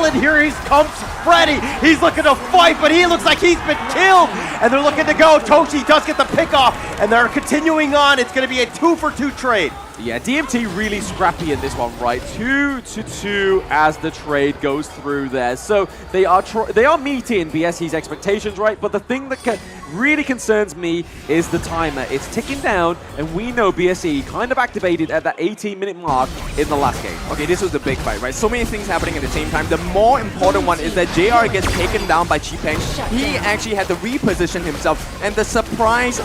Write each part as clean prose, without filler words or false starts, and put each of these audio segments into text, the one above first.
L, and here comes Freddy. He's looking to fight, but he looks like he's been killed. And they're looking to go. Toshi does get the pick off, and they're continuing on. It's going to be a 2-for-2 trade. Yeah, DMT really scrappy in this one, right? 2-2 as the trade goes through there. So they are meeting BSE's expectations, right? But the thing that really concerns me is the timer. It's ticking down, and we know BSE kind of activated at that 18-minute mark in the last game. Okay, this was a big fight, right? So many things happening at the same time. The more important one is that JR gets taken down by Chipeng. He actually had to reposition himself, and the surprise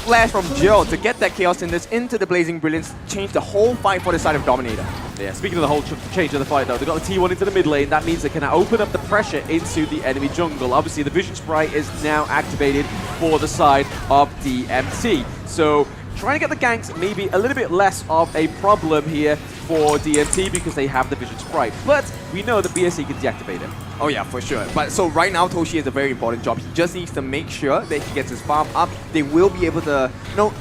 flash from Jill to get that Chaos in this into the Blazing Brilliance changed the whole fight for the side of Dominator. Yeah, speaking of the whole change of the fight though, they got the T1 into the mid lane. That means they can now open up the pressure into the enemy jungle. Obviously the Vision Sprite is now activated for the side of DMT. So trying to get the ganks maybe a little bit less of a problem here for DMT because they have the Vision Sprite. But we know that BSE can deactivate it. Oh yeah, for sure. But so right now Toshi has a very important job. He just needs to make sure that he gets his farm up. They will be able to,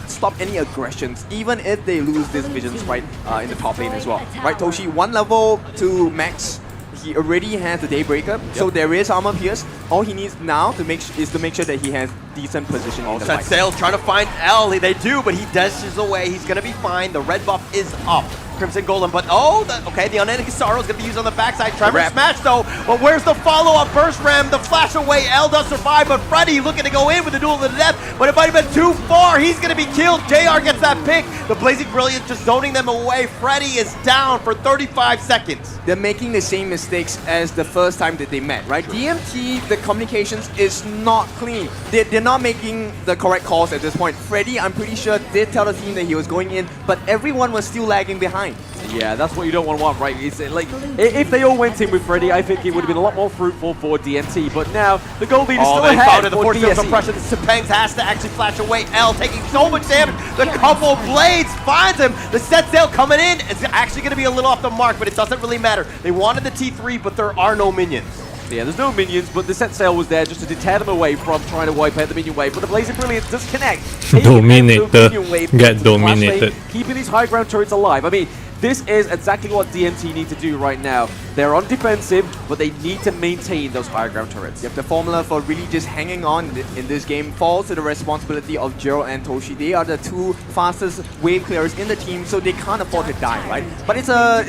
stop any aggressions, even if they lose this Vision Sprite in the top lane as well. Right, Toshi, 1 level to max. He already has the Daybreaker, so there is armor pierce. All he needs now is to make sure that he has decent position in the fight. Sail trying to find L. They do, but he dashes away. He's going to be fine. The red buff is up. Crimson Golem, but the Unending Sorrow is going to be used on the backside. Tremor Smash though, but where's the follow-up? Burst Ram, the flash away. L does survive, but Freddy looking to go in with the duel to the death, but it might have been too far. He's going to be killed. JR gets that pick. The Blazing Brilliance just zoning them away. Freddy is down for 35 seconds. They're making the same mistakes as the first time that they met, right? True. DMT, the communications is not clean. They're not making the correct calls at this point. Freddy, I'm pretty sure, did tell the team that he was going in, but everyone was still lagging behind. Yeah, that's what you don't want, right? It's like, if they all went in with Freddy, I think it would have been a lot more fruitful for DMT, but now the gold lead is still ahead the for force field DSE. suppression. Sepangs has to actually flash away. L taking so much damage. The couple blades finds him. The set sail coming in is actually going to be a little off the mark, but it doesn't really matter. They wanted the T3, but there are no minions. Yeah, there's no minions, but the set sail was there just to deter them away from trying to wipe out the minion wave. But the Blazing Brilliance does connect. Dominator, get dominated. Keeping these high ground turrets alive. I mean, this is exactly what DMT need to do right now. They're on defensive, but they need to maintain those high ground turrets. Yep, the formula for really just hanging on in this game falls to the responsibility of Jiro and Toshi. They are the two fastest wave clearers in the team, so they can't afford to die, right? But it's a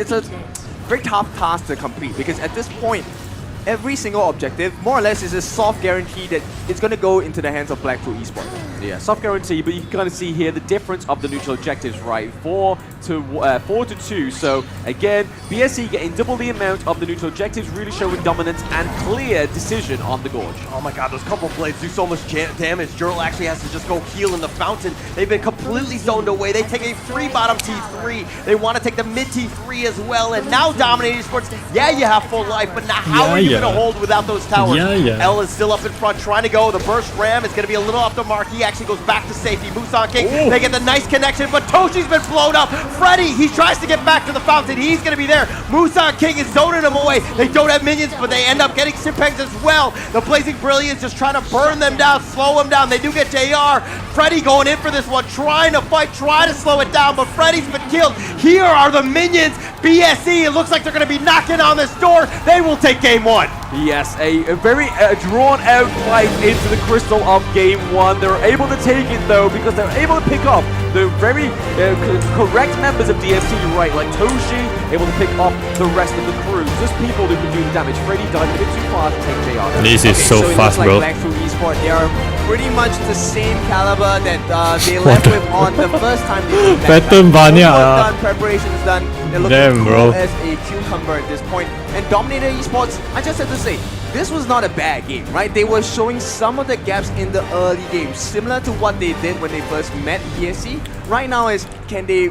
very tough task to complete because at this point, every single objective, more or less, is a soft guarantee that it's going to go into the hands of Blackpool Esports. Yeah, soft guarantee, but you can kind of see here the difference of the neutral objectives, right? 4 to 2. So again, BSE getting double the amount of the neutral objectives, really showing dominance and clear decision on the Gorge. Oh my god, those couple blades do so much damage. Jurl actually has to just go heal in the fountain. They've been completely zoned away. They take a free bottom T3. They want to take the mid T3 as well. And now Dominator Sports, yeah, you have full life, but now how are you going to hold without those towers? L is still up in front, trying to go. The burst ram is going to be a little off the mark. He actually goes back to safety. Musan King, they get the nice connection, but Toshi's been blown up. Freddy, he tries to get back to the fountain. He's going to be there. Musan King is zoning him away. They don't have minions, but they end up getting Simpengs as well. The Blazing Brilliance just trying to burn them down, slow them down. They do get JR. Freddy going in for this one, trying to fight, trying to slow it down, but Freddy's been killed. Here are the minions. BSE, it looks like they're going to be knocking on this door. They will take game 1. Yes, a very drawn-out fight into the crystal of game 1. They're able to take it, though, because they're able to pick off the very correct members of DMT, right? Like Toshi, able to pick off the rest of the crew. Just people who can do the damage. Freddy died a bit too far to take JR. This is so fast, like bro. Blackpool Esports, they are pretty much the same caliber that they left with on the first time they did that. Pattern banyak done, preparations done. They're looking damn, bro. as a cucumber at this point. And Dominator Esports, I just have to say, this was not a bad game, right? They were showing some of the gaps in the early game, similar to what they did when they first met BSE. Right now is, can they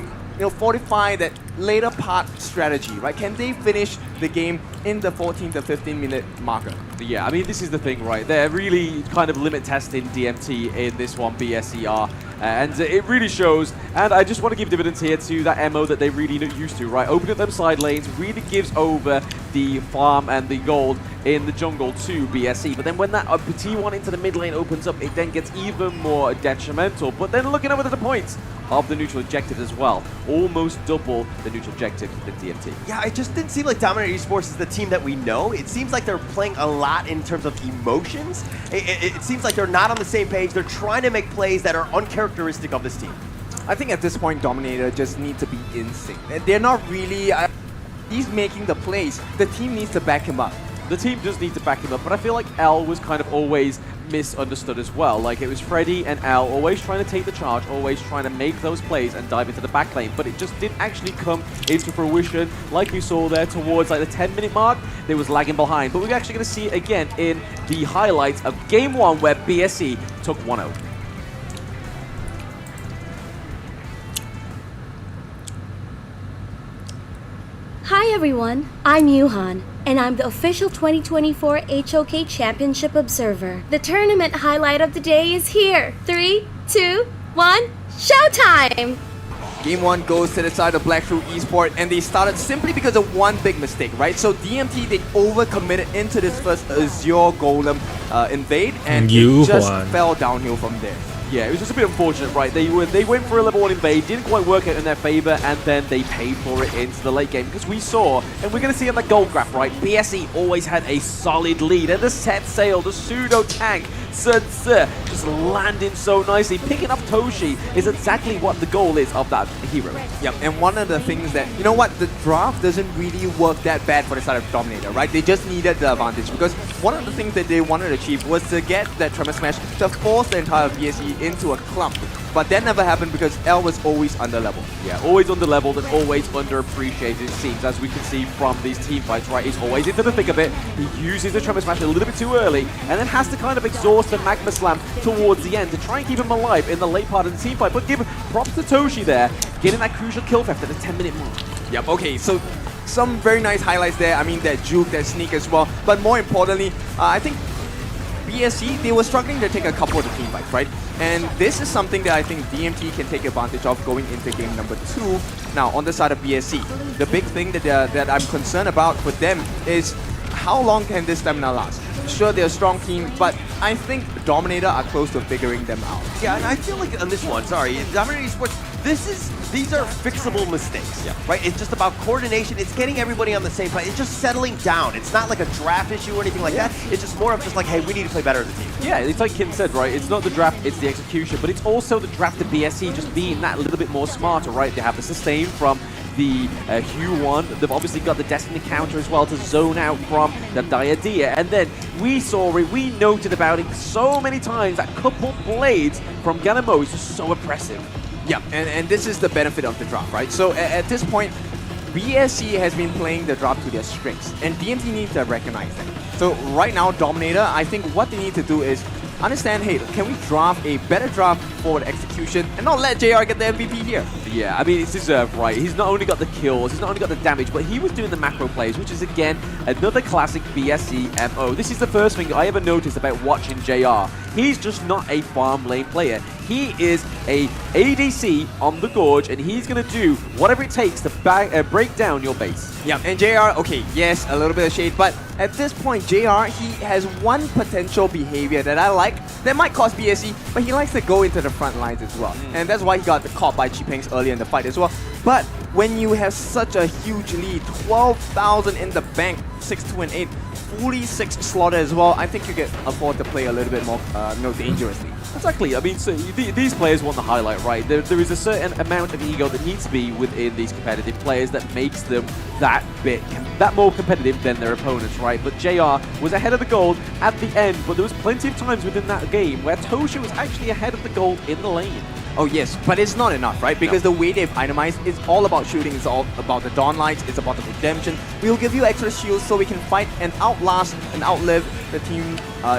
fortify that later part strategy, right? Can they finish the game in the 14 to 15 minute marker? Yeah, I mean, this is the thing, right? They're really kind of limit testing DMT in this one, BSER. And it really shows, and I just want to give dividends here to that MO that they really used to, right? Opening up them side lanes really gives over the farm and the gold in the jungle to BSE. But then when that T1 into the mid lane opens up, it then gets even more detrimental. But then looking over to the points, of the neutral objective as well. Almost double the neutral objective than DMT. Yeah, it just didn't seem like Dominator Esports is the team that we know. It seems like they're playing a lot in terms of emotions. It seems like they're not on the same page. They're trying to make plays that are uncharacteristic of this team. I think at this point, Dominator just need to be in sync. They're not really... he's making the plays. The team needs to back him up. The team does need to back him up, but I feel like L was kind of always misunderstood as well. Like, it was Freddy and L always trying to take the charge, always trying to make those plays and dive into the back lane, but it just didn't actually come into fruition. Like you saw there towards like the 10-minute mark, they was lagging behind. But we're actually going to see it again in the highlights of Game 1 where BSE took 1-0. Hi everyone, I'm Yuhan, and I'm the official 2024 HOK Championship Observer. The tournament highlight of the day is here. 3, 2, 1, showtime! Game 1 goes to the side of Blackthrough Esports, and they started simply because of one big mistake, right? So DMT, they overcommitted into this first Azure Golem invade, and it just fell downhill from there. Yeah, it was just a bit unfortunate, right? They went for a level 1 invade, didn't quite work out in their favor, and then they paid for it into the late game. Because we saw, and we're going to see on the gold graph, right? BSE always had a solid lead, and the set sail, the pseudo tank, just landing so nicely. Picking up Toshi is exactly what the goal is of that hero. Yep, and one of the things that, you know what, the draft doesn't really work that bad for the side of Dominator, right? They just needed the advantage, because one of the things that they wanted to achieve was to get that Tremor Smash to force the entire BSE into a clump. But that never happened because L was always under level. Yeah, always under leveled and always underappreciated, it seems, as we can see from these team fights, right? He's always into the thick of it. He uses the Tremor Smash a little bit too early and then has to kind of exhaust the Magma Slam towards the end to try and keep him alive in the late part of the team fight. But give props to Toshi there, getting that crucial kill theft at the 10-minute mark. Yep, okay, so some very nice highlights there. I mean, that juke, that sneak as well. But more importantly, I think BSE, they were struggling to take a couple of the team fights, right? And this is something that I think DMT can take advantage of going into game number 2. Now, on the side of BSE, the big thing that I'm concerned about for them is how long can this stamina last? Sure, they're a strong team, but I think Dominator are close to figuring them out. Yeah, and I feel like on this one, Dominator Esports, these are fixable mistakes, right? It's just about coordination. It's getting everybody on the same play. It's just settling down. It's not like a draft issue or anything like that. It's just more of just like, hey, we need to play better as a team. Yeah, it's like Kim said, right? It's not the draft, it's the execution, but it's also the draft of BSE just being that little bit more smarter, right? They have the sustain from the Hue 1. They've obviously got the Destiny counter as well to zone out from the Diadea. And then we saw it, we noted about it so many times, that couple blades from Ganamo is just so oppressive. Yeah, and this is the benefit of the draft, right? So at this point, BSE has been playing the draft to their strengths, and DMT needs to recognize that. So right now, Dominator, I think what they need to do is understand, hey, can we draft a better draft forward execution and not let JR get the MVP here? Yeah, I mean, it's deserved, right? He's not only got the kills, he's not only got the damage, but he was doing the macro plays, which is, again, another classic BSE MO. This is the first thing I ever noticed about watching JR. He's just not a farm lane player. He is a ADC on the Gorge, and he's going to do whatever it takes to break down your base. Yeah, and JR, okay, yes, a little bit of shade, but at this point, JR, he has one potential behavior that I like that might cost BSE, but he likes to go into the front lines as well. And that's why he got caught by Chipangs earlier in the fight as well. But when you have such a huge lead, 12,000 in the bank, 6-2 and 8, 46 slaughter as well, I think you can afford to play a little bit more dangerously. Exactly. I mean, so these players want the highlight, right? There is a certain amount of ego that needs to be within these competitive players that makes them that more competitive than their opponents, right? But JR was ahead of the gold at the end, but there was plenty of times within that game where Toshi was actually ahead of the gold in the lane. Oh yes, but it's not enough, right? Because the way they've itemized, it's all about shooting, it's all about the Dawn Lights, it's about the redemption. We'll give you extra shields so we can fight and outlast and outlive the team,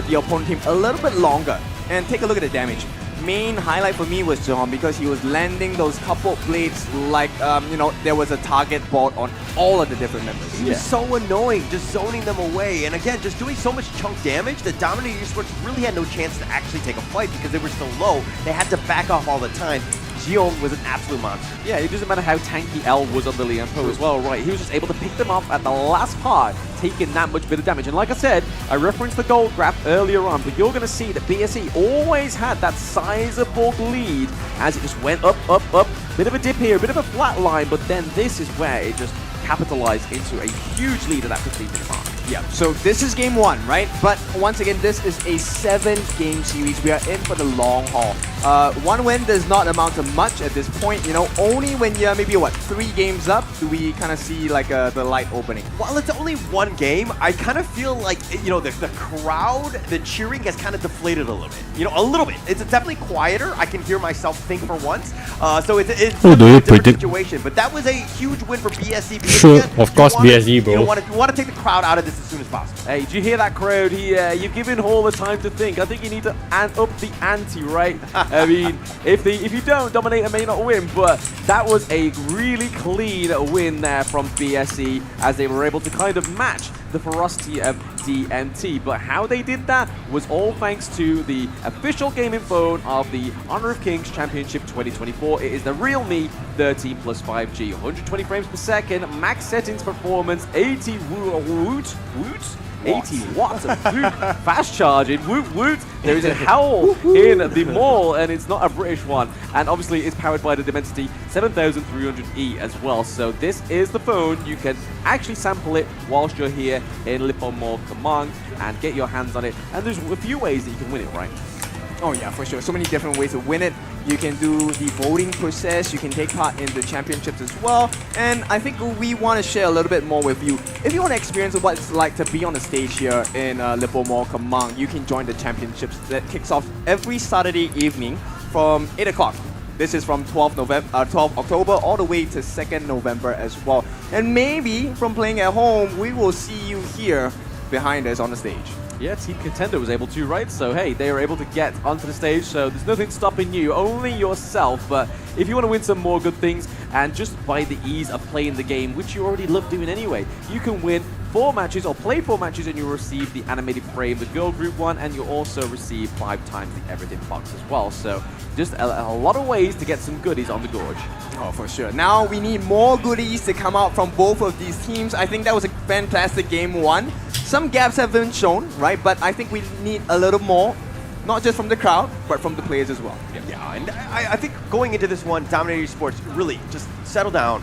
the opponent team a little bit longer. And take a look at the damage. Main highlight for me was John, because he was landing those couple blades like, you know, there was a target board on all of the different members. He was so annoying, just zoning them away. And again, just doing so much chunk damage that Dominator Esports really had no chance to actually take a fight because they were so low. They had to back off all the time. Jiong was an absolute monster. Yeah, it doesn't matter how tanky L was on the Lianpo as well, right? He was just able to pick them off at the last part, taking that much bit of damage. And like I said, I referenced the gold graph earlier on, but you're going to see that BSE always had that sizable lead as it just went up, up, up. Bit of a dip here, a bit of a flat line, but then this is where it just capitalized into a huge lead at that 15-minute mark. Yeah, so this is game 1, right? But once again, this is a 7-game series. We are in for the long haul. One win does not amount to much at this point. You know, only when you're maybe, 3 games up do we kind of see like the light opening. While it's only 1 game, I kind of feel like, you know, the crowd, the cheering has kind of deflated a little bit. You know, a little bit. It's definitely quieter. I can hear myself think for once. So it's Who do you a different predict? situation. But that was a huge win for BSE. Because Sure, again, of course, BSE, bro. You want to take the crowd out of this as soon as possible. Hey, did you hear that crowd? You've given Hall the time to think. I think you need to up the ante, right? I mean, if you don't, Dominator may not win, but that was a really clean win there from BSE as they were able to kind of match the ferocity of DMT. But how they did that was all thanks to the official gaming phone of the Honor of Kings Championship 2024. It is the Real Me 13 plus 5G, 120 frames per second, max settings performance, 80 woot, 80 watts of woot, fast charging, woot woot. There is a howl in the mall, and it's not a British one. And obviously, it's powered by the Dimensity 7300E as well. So this is the phone. You can actually sample it whilst you're here in Lippo Mall Command and get your hands on it. And there's a few ways that you can win it, right? Oh yeah, for sure. So many different ways to win it. You can do the voting process, you can take part in the championships as well, and I think we want to share a little bit more with you. If you want to experience what it's like to be on the stage here in Lippo Mall Command, you can join the championships that kicks off every Saturday evening from 8 o'clock. This is from 12 October all the way to 2nd November as well. And maybe from playing at home, we will see you here behind us on the stage. Yeah, Team Contender was able to, right? So, hey, they were able to get onto the stage, so there's nothing stopping you, only yourself. But if you want to win some more good things, and just by the ease of playing the game, which you already love doing anyway, you can win 4 matches or play 4 matches and you'll receive the animated frame, the girl group one, and you'll also receive 5 times the everything box as well. So just a lot of ways to get some goodies on the Gorge. Oh, for sure. Now we need more goodies to come out from both of these teams. I think that was a fantastic game 1. Some gaps have been shown, right? But I think we need a little more, not just from the crowd, but from the players as well. Yeah, and I think going into this one, Dominator Esports, really just settle down.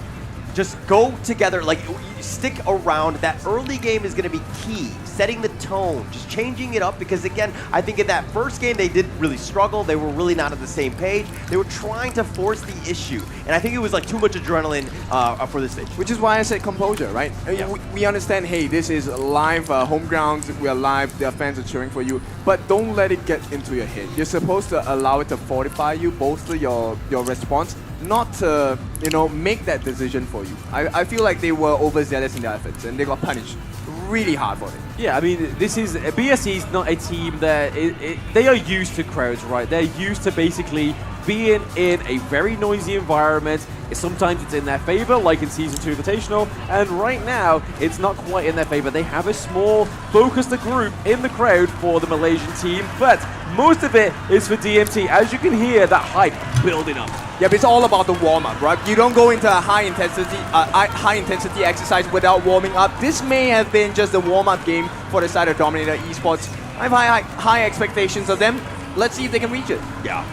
Just go together, like stick around. That early game is going to be key, setting the tone, just changing it up, because again, I think in that first game they did really struggle. They were really not on the same page. They were trying to force the issue, and I think it was like too much adrenaline for this stage. Which is why I said composure, right? Yeah. We understand, hey, this is live home ground, we are live, their fans are cheering for you, but don't let it get into your head. You're supposed to allow it to fortify you, bolster your response, not to, make that decision for you. I feel like they were overzealous in their efforts and they got punished really hard for it. Yeah, I mean, BSE is not a team that they are used to crowds, right? They're used to basically being in a very noisy environment. Sometimes it's in their favor, like in Season 2 Invitational, and right now, it's not quite in their favor. They have a small, focused group in the crowd for the Malaysian team, but most of it is for DMT. As you can hear, that hype building up. Yeah, but it's all about the warm-up, right? You don't go into a high-intensity exercise without warming up. This may have been just a warm-up game for the side of Dominator Esports. I have high expectations of them. Let's see if they can reach it. Yeah,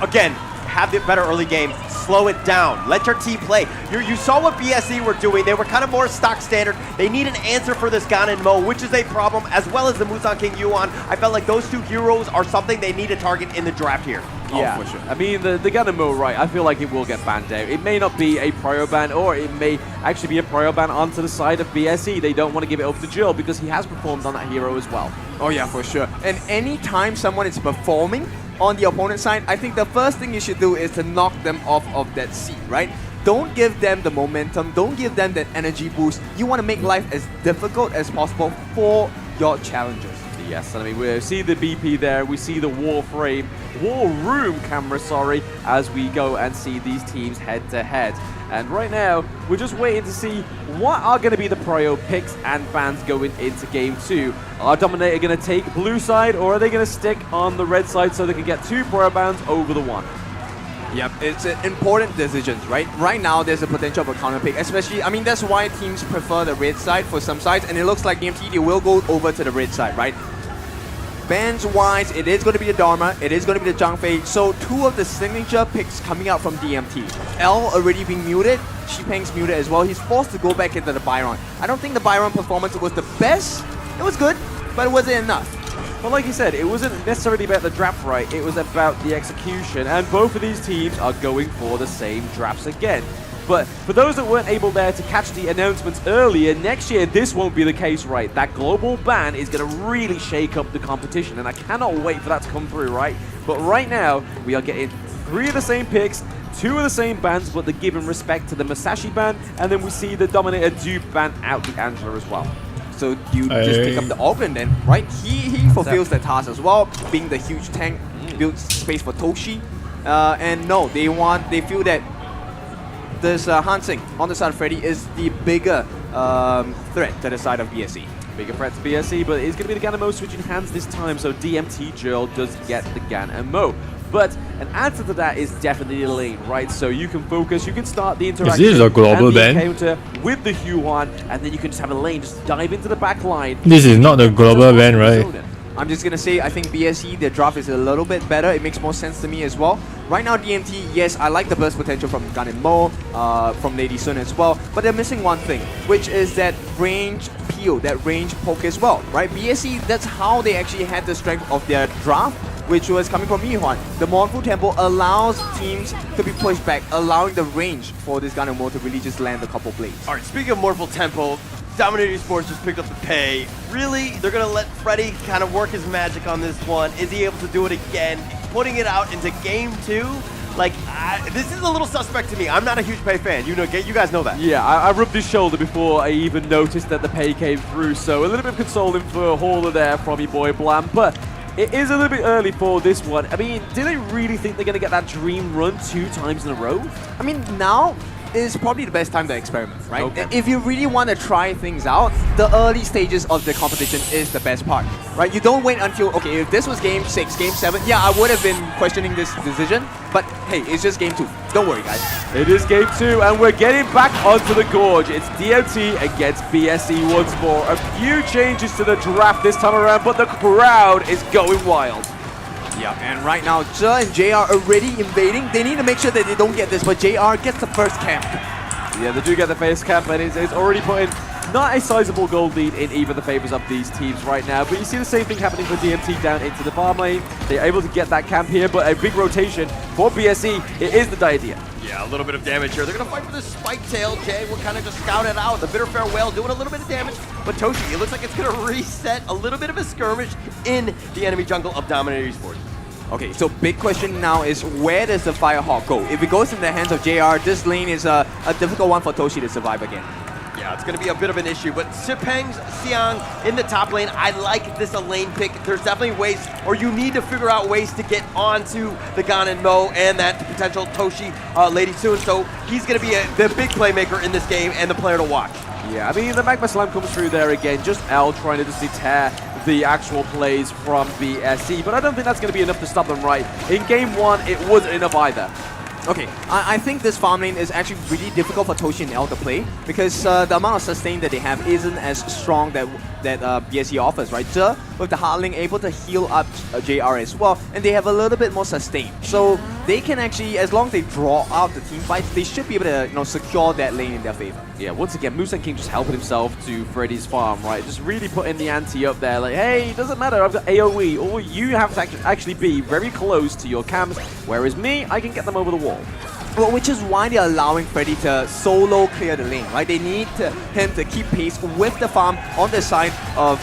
again, have the better early game, slow it down, let your team play. You saw what BSE were doing. They were kind of more stock standard. They need an answer for this Ganon Mo, which is a problem, as well as the Musang King Yuan. I felt like those 2 heroes are something they need to target in the draft here. Yeah, for sure. I mean, the Ganon Mo, right, I feel like it will get banned out. It may not be a prio ban, or it may actually be a prio ban onto the side of BSE. They don't want to give it over to Jill because he has performed on that hero as well. Oh yeah, for sure. And anytime someone is performing on the opponent's side, I think the first thing you should do is to knock them off of that seat, right? Don't give them the momentum, don't give them that energy boost. You want to make life as difficult as possible for your challengers. Yes, and I mean, we see the BP there, we see the war room camera, as we go and see these teams head to head. And right now, we're just waiting to see what are going to be the prio picks and bans going into Game 2. Are Dominator going to take blue side, or are they going to stick on the red side so they can get 2 prio bans over the 1? Yep, it's important decisions, right? Right now, there's a potential of a counter pick, especially, I mean, that's why teams prefer the red side for some sides, and it looks like DMT, they will go over to the red side, right? Bans-wise, it is going to be the Dharma, it is going to be the Zhang so two of the signature picks coming out from DMT. L already being muted, Xipeng's muted as well, he's forced to go back into the Byron. I don't think the Byron performance was the best, it was good, but it wasn't enough. Well, like you said, it wasn't necessarily about the draft right, it was about the execution, and both of these teams are going for the same drafts again. But for those that weren't able there to catch the announcements earlier, next year this won't be the case, right? That global ban is going to really shake up the competition, and I cannot wait for that to come through, right? But right now, we are getting 3 of the same picks, 2 of the same bans, but they're giving respect to the Masashi ban, and then we see the Dominator do ban out the Angela as well. So you just pick up the Organ then, right? He fulfills the task as well, being the huge tank, builds space for Toshi. And no, they feel that this Hansing on the side of Freddy is the bigger threat to the side of BSE. Bigger threat to BSE, but it's going to be the Gan and Mo switching hands this time, so DMT Jurl does get the Gan and Mo. But an answer to that is definitely a lane, right? So you can focus, you can start the interaction Is this a global and the ban? encounter with the Huan, and then you can just have a lane, just dive into the back line. This is not a global ban, right? I'm just gonna say, I think BSE, their draft is a little bit better. It makes more sense to me as well. Right now, DMT, yes, I like the burst potential from Gan and Mo, from Lady Sun as well, but they're missing one thing, which is that range peel, that range poke as well, right? BSE, that's how they actually had the strength of their draft, which was coming from Mihuan. The Mournful Temple allows teams to be pushed back, allowing the range for this Gan and Mo to really just land a couple blades. All right, speaking of Mournful Temple, Dominator Sports just picked up the pay. Really, they're going to let Freddy kind of work his magic on this one. Is he able to do it again? Putting it out into game 2? Like, this is a little suspect to me. I'm not a huge pay fan. You guys know that. Yeah, I rubbed his shoulder before I even noticed that the pay came through, so a little bit of consoling for Hauler there from your boy Blam, but it is a little bit early for this one. I mean, do they really think they're going to get that dream run 2 times in a row? I mean, now is probably the best time to experiment, right? Okay. If you really want to try things out, the early stages of the competition is the best part, right? You don't wait until, okay, if this was game 6, game 7, yeah, I would have been questioning this decision, but hey, it's just game 2. Don't worry, guys. It is game 2, and we're getting back onto the gorge. It's DMT against BSE once more. A few changes to the draft this time around, but the crowd is going wild. Yeah, and right now, Zhe and JR already invading. They need to make sure that they don't get this, but JR gets the first camp. Yeah, they do get the face camp, and it's already putting not a sizable gold lead in either the favors of these teams right now. But you see the same thing happening for DMT down into the farm lane. They're able to get that camp here, but a big rotation for BSE. It is the idea. Yeah, a little bit of damage here. They're going to fight for this Spike Tail. Jay will kind of just scout it out. The Bitter Farewell doing a little bit of damage. But Toshi, it looks like it's going to reset a little bit of a skirmish in the enemy jungle of Dominator Esports. Okay, so big question now is where does the Firehawk go? If it goes in the hands of JR, this lane is a difficult one for Toshi to survive again. Yeah, it's going to be a bit of an issue, but Xipeng's Xiang in the top lane, I like this a lane pick. There's definitely ways, or you need to figure out ways to get onto the Gan and Mo and that potential Toshi Lady soon. So he's going to be the big playmaker in this game and the player to watch. Yeah, I mean, the Magma Slam comes through there again. Just L trying to just deter the actual plays from BSE, but I don't think that's going to be enough to stop them, right? In game 1, it wasn't enough either. Okay, I think this farm lane is actually really difficult for Toshi and L to play because the amount of sustain that they have isn't as strong that BSE offers, right? Zhe, with the Heartling, able to heal up JR as well, and they have a little bit more sustain. So they can actually, as long as they draw out the team fights, they should be able to secure that lane in their favor. Yeah, once again, Musen King just helping himself to Freddy's farm, right? Just really putting the ante up there, like, hey, it doesn't matter, I've got AoE, or you have to actually be very close to your camps, whereas me, I can get them over the wall. Well, which is why they're allowing Freddy to solo clear the lane, right? They need him to keep pace with the farm on the side of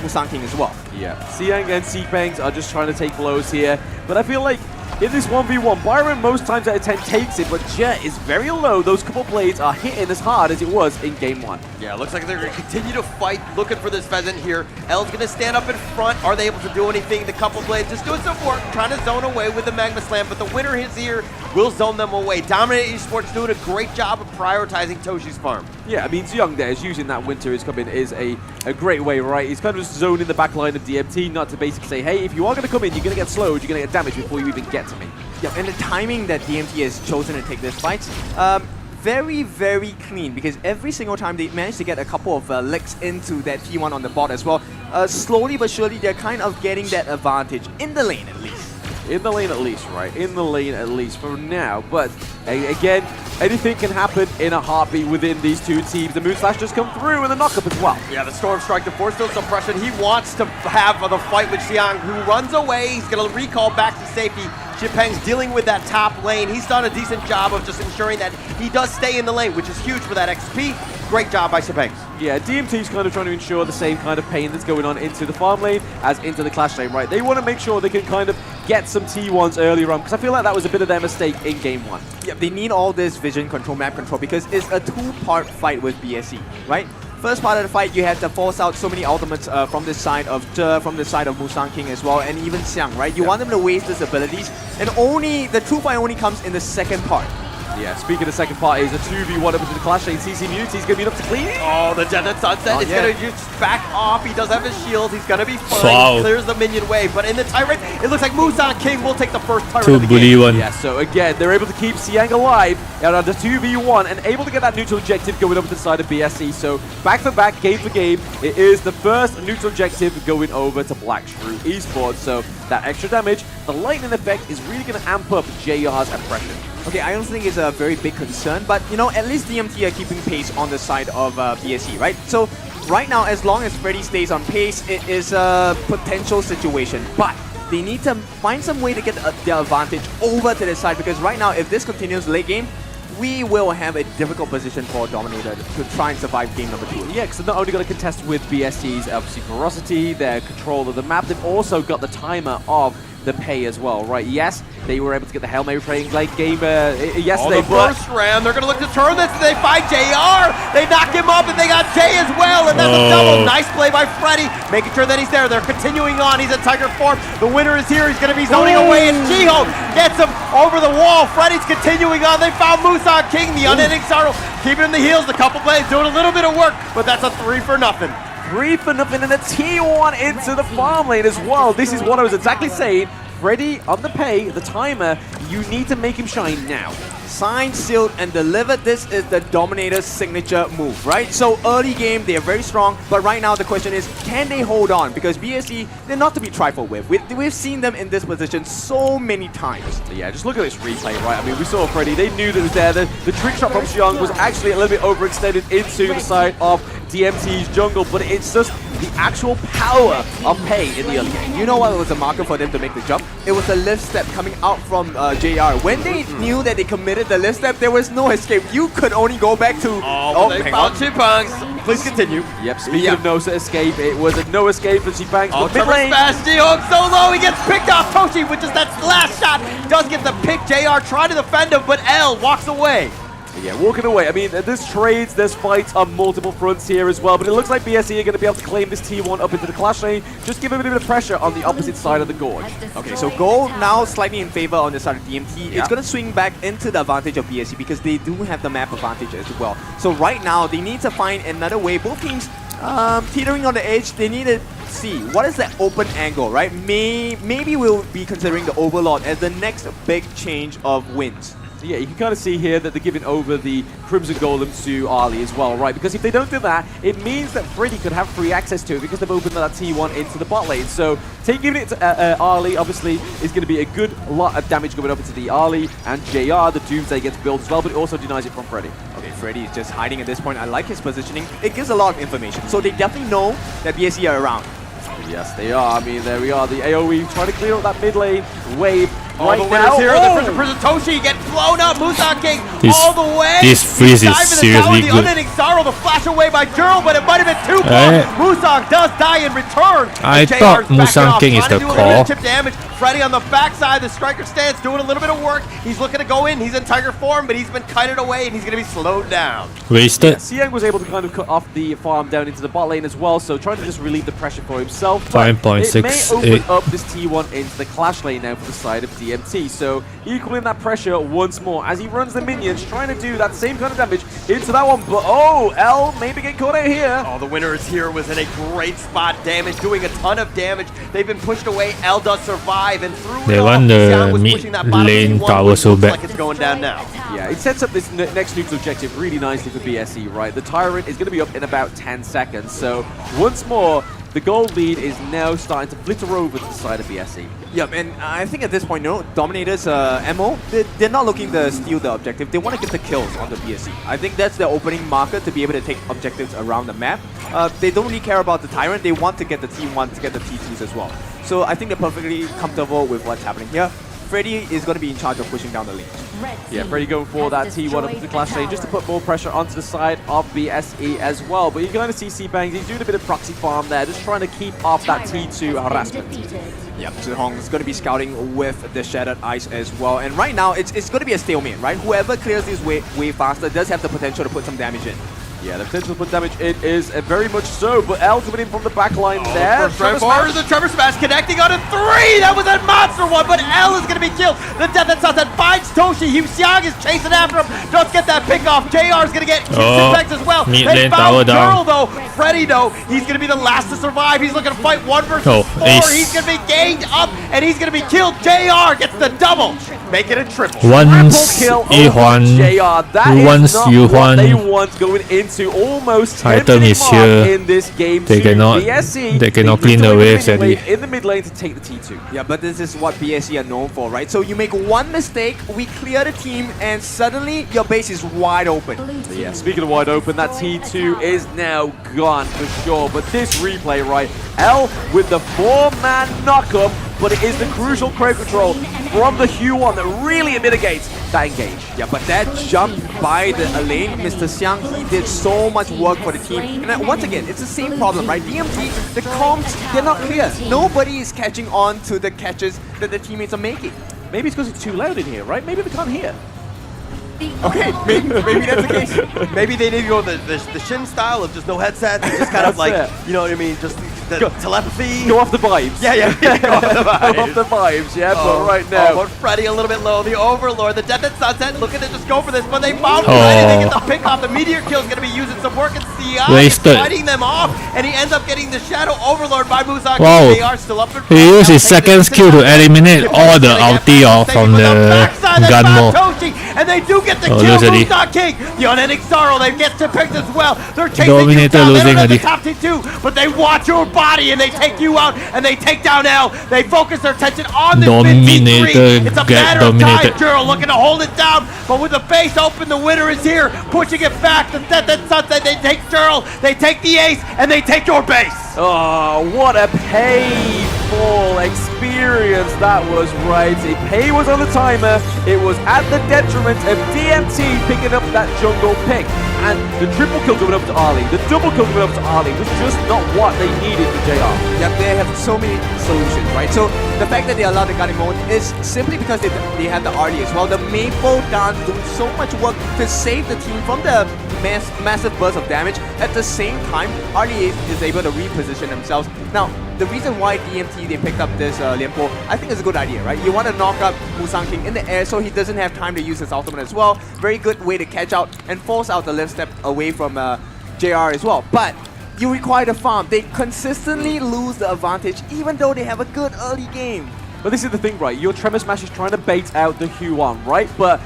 Musang King as well. Yeah, Xiang and Xipeng are just trying to take blows here, but I feel like in this 1v1, Byron most times out of 10 takes it, but Jet is very low. Those couple blades are hitting as hard as it was in game 1. Yeah, it looks like they're going to continue to fight, looking for this pheasant here. L's going to stand up in front. Are they able to do anything? The couple blades just doing some work, trying to zone away with the Magma Slam, but the winner is here, will zone them away. Dominator Esports doing a great job of prioritizing Toshi's farm. Yeah, I mean, Xiang there is using that winter is coming is a great way, right? He's kind of just zoning the back line of DMT, not to basically say, hey, if you are going to come in, you're going to get slowed, you're going to get damaged before you even get to me. Yeah, and the timing that DMT has chosen to take this fight, very, very clean, because every single time they manage to get a couple of licks into that T1 on the board as well. Slowly but surely, they're kind of getting that advantage in the lane at least. In the lane at least, right? In the lane at least for now. But again, anything can happen in a heartbeat within these two teams. The Moonslash just come through with a knockup as well. Yeah, the Storm Strike, the force field suppression. He wants to have the fight with Xiang, who runs away. He's going to recall back to safety. Xipeng's dealing with that top lane. He's done a decent job of just ensuring that he does stay in the lane, which is huge for that XP. Great job by Xipeng. Yeah, DMT's kind of trying to ensure the same kind of pain that's going on into the farm lane as into the clash lane, right? They want to make sure they can kind of get some T1s earlier on, because I feel like that was a bit of their mistake in game 1. Yeah, they need all this vision control, map control, because it's a two-part fight with BSE, right? First part of the fight, you have to force out so many ultimates from the side of from the side of Musang King as well, and even Xiang, right? You want them to waste his abilities, and only the true fight only comes in the second part. Yeah, speaking of the second part, is a 2v1 up into the clash lane. CC Immunity is going to be enough to clean it. Oh, the Desert Sunset is going to just back off. He does have his shield. He's going to be fine. Wow. He clears the minion wave. But in the Tyrant, it looks like Musang King will take the first Tyrant Two of the bully game. one. Yeah, so again, they're able to keep Xiang alive out of the 2v1 and able to get that neutral objective going over to the side of BSE. So back for back, game for game, it is the first neutral objective going over to Black Shrew Esports. So that extra damage, the lightning effect is really going to amp up JR's oppression. Okay, I don't think it's a very big concern, but you know, at least DMT are keeping pace on the side of BSE, right? So right now, as long as Freddy stays on pace, it is a potential situation, but they need to find some way to get their advantage over to the side, because right now, if this continues late game, we will have a difficult position for Dominator to try and survive game number 2. Yeah, because they're not only going to contest with BSE's obviously ferocity, their control of the map, they've also got the timer of the pay as well, right? Yes, they were able to get the Hail Mary playing late game yesterday, the first round, they're going to look to turn this. They find JR. They knock him up, and they got Jay as well, and that's a double. Nice play by Freddy, making sure that he's there. They're continuing on. He's in Tiger form. The winner is here. He's going to be zoning away, and Jiho gets him over the wall. Freddy's continuing on. They found Musang King, the unending sorrow, keeping him in the heels. The couple plays doing a little bit of work, but that's a 3 for nothing. 3 for nothing, and a T1 into the farm lane as well. This is what I was exactly saying. Freddy on the pay, the timer, you need to make him shine now. Signed, sealed, and delivered. This is the Dominator's signature move, right? So early game, they are very strong, but right now the question is, can they hold on? Because BSE, they're not to be trifled with. We've seen them in this position so many times. Yeah, just look at this replay, right? I mean, we saw Freddy, they knew that it was there. The trick shot from Xiang was actually a little bit overextended into the side of DMT's jungle, but it's just the actual power of pay in the early game. You know what was a marker for them to make the jump? It was the lift step coming out from JR. When they knew that they committed the lift step, there was no escape. You could only go back to... They found Xipeng. Please continue. Yep, speaking of no escape, it was a no escape for Xipeng. Oh, mid lane. Jiho so low, he gets picked off. Toshi with just that last shot does get the pick. JR trying to defend him, but L walks away. Yeah, walking away. I mean, there's trades, there's fights on multiple fronts here as well, but it looks like BSE are going to be able to claim this T1 up into the clash lane, just give a bit of pressure on the opposite side of the gorge. Okay, so goal now slightly in favor on the side of DMT. It's going to swing back into the advantage of BSE because they do have the map advantage as well. So right now, they need to find another way. Both teams teetering on the edge. They need to see what is that open angle, right? Maybe we'll be considering the Overlord as the next big change of wins. Yeah, you can kind of see here that they're giving over the Crimson Golem to Ali as well, right? Because if they don't do that, it means that Freddy could have free access to it because they've opened that T1 into the bot lane. So giving it to Ali, obviously, is going to be a good lot of damage going over to the Ali and JR. The Doomsday gets built as well, but it also denies it from Freddy. Okay, Freddy is just hiding at this point. I like his positioning. It gives a lot of information. So they definitely know that BSE are around. Yes, they are. I mean, there we are. The AoE trying to clear up that mid lane wave. Right The now, winner's here. The prison Toshi get blown up. Musang King all the way. This freeze is Dive in the seriously tower, the good. unending sorrow, the flash away by Jurl, but it might have been too far. Musang does die in return. I JR's thought backing Musang off, King is trying the to do a little bit call. of chip damage. Freddy on the backside, the striker stance, doing a little bit of work. He's looking to go in. He's in Tiger form, but he's been kited away, and he's going to be slowed down. Wasted. Xiang was able to kind of cut off the farm down into the bot lane as well, so trying to just relieve the pressure for himself. 5.68. It may open up this T1 into the clash lane now for the side of DMT. So equaling that pressure once more as he runs the minions, trying to do that same kind of damage into that one. But oh, L maybe get caught out here. Oh, the winner is here, was in a great spot. Damage, doing a ton of damage. They've been pushed away. L does survive, and through They it all, want the Xiang was mid pushing that bottom lane T1, tower which so looks bad. like it's going down now. Yeah, it sets up this next neutral objective really nicely for BSE, right? The Tyrant is going to be up in about 10 seconds. So once more, the gold lead is now starting to flitter over to the side of BSE. Yep, and I think at this point, you know, Dominator's MO, they're not looking to steal the objective. They want to get the kills on the BSE. I think that's their opening marker to be able to take objectives around the map. They don't really care about the Tyrant. They want to get the T1s, to get the T2s as well. So I think they're perfectly comfortable with what's happening here. Freddy is going to be in charge of pushing down the lane. Yeah, Freddy going for that T1 up to the clash lane just to put more pressure onto the side of BSE as well. But you're going to see C-Bangs, he's doing a bit of proxy farm there, just trying to keep off that T2 harassment. Yep, Zhihong is going to be scouting with the Shattered Ice as well. And right now, it's going to be a stalemate, right? Whoever clears this way faster does have the potential to put some damage in. Yeah, the potential to put damage in is very much so, but L coming in from the back line there. Trevor Smash. The Trevor Smash connecting on a 3! That was a monster one, but L is going to be killed. The Death and Sunset finds Toshi. Xiang is chasing after him. Don't get that pick off. JR is going to get effects as well. Mid They lane tower found Girl, down. though. Freddy, though, he's going to be the last to survive. He's looking to fight 1 versus 4. ace. He's going to be ganged up, and he's going to be killed. JR gets the double. Make it a triple. Once Triple kill Yihuan, over JR. That is once not what they Yihuan want going into almost 10 item minute is mark here, in this game. they to cannot- BSE, they cannot need clean to the win waves, mid lane- Eddie. in the mid lane to take the T2. Yeah, but this is what BSE are known for, right? So you make one mistake, we clear the team, and suddenly your base is wide open. Yeah, speaking of wide open, that T2 is now gone for sure. But this replay, right? L with the 4-man knockup, but it is the crucial crowd control from the Hue-1 that really mitigates that engage. Yeah, but that jump by the lane, Mr. Xiang, he did so much work for the team. And once again, it's the same problem, right? DMT, the comps, they're not clear. Nobody is catching on to the catches that the teammates are making. Maybe it's because it's too loud in here, right? Maybe they can't hear. Okay, maybe that's the case. Maybe they need to go the Shin style of just no headset, just kind of like, That's you know what I mean, just the telepathy. Go off the vibes. Yeah, go off the vibes. Go off the vibes, yeah, but right now. but Freddy a little bit low. The Overlord, the Death and Sunset, looking to just go for this, but they found Oh. Freddy. They get the pick off. The Meteor Kill is going to be using some work at CI. Wasted. Fighting them off, and he ends up getting the Shadow Overlord by Musaki. Wow. They are still up in front. He used his Now, second skill to eliminate all the ulti from the Gunmo. And they do get the Oh, kill. lose Eddie. Musaki King, the unending sorrow, they get to pick as well. They're chasing Dominator you down. They losing don't have the Eddie. top T2, but they watch your body and they take you out and they take down L. They focus their attention on this Dominator 53. It's a get matter of dominated. time. Gerald looking to hold it down, but with the base open, the winner is here, pushing it back. The Death and Sunset, they take Gerald, they take the ace, and they take your base. Oh, what a painful experience that was, right? Pay was on the timer. It was at the detriment of DMT picking up that jungle pick. And the triple kill going up to Ali, the double kill going up to Ali was just not what they needed for JR. Yep, they have so many solutions, right? So the fact that they allowed the Guardian mode is simply because they have the RD as well. The Maple dance doing so much work to save the team from the massive burst of damage. At the same time, RD is able to reposition themselves. Now, the reason why DMT they picked up this Lianpo, I think is a good idea, right? You want to knock up Musang King in the air so he doesn't have time to use his ultimate as well. Very good way to catch out and force out the left step away from JR as well. But you require the farm. They consistently lose the advantage even though they have a good early game. But this is the thing, right? Your Tremor Smash is trying to bait out the Hue-1, right? But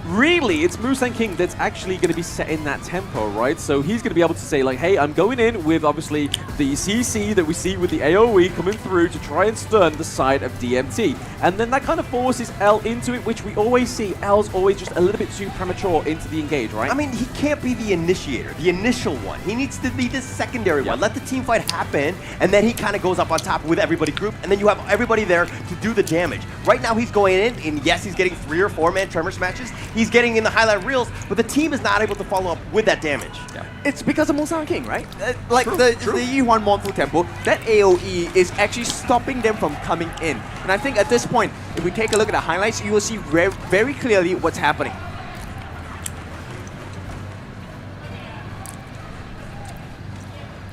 really, it's Musang King that's actually going to be setting that tempo, right? So he's going to be able to say, like, hey, I'm going in with, obviously, the CC that we see with the AoE coming through to try and stun the side of DMT. And then that kind of forces L into it, which we always see. L's always just a little bit too premature into the engage, right? I mean, he can't be the initiator, the initial one. He needs to be the secondary one. Let the team fight happen, and then he kind of goes up on top with everybody group, and then you have everybody there to do the damage. Right now, he's going in, and yes, he's getting 3 or 4-man Tremor Smashes. He's getting in the highlight reels, but the team is not able to follow up with that damage. Yeah. It's because of Musang King, right? Like the Yihuan Mournful Temple, that AoE is actually stopping them from coming in. And I think at this point, if we take a look at the highlights, you will see very clearly what's happening.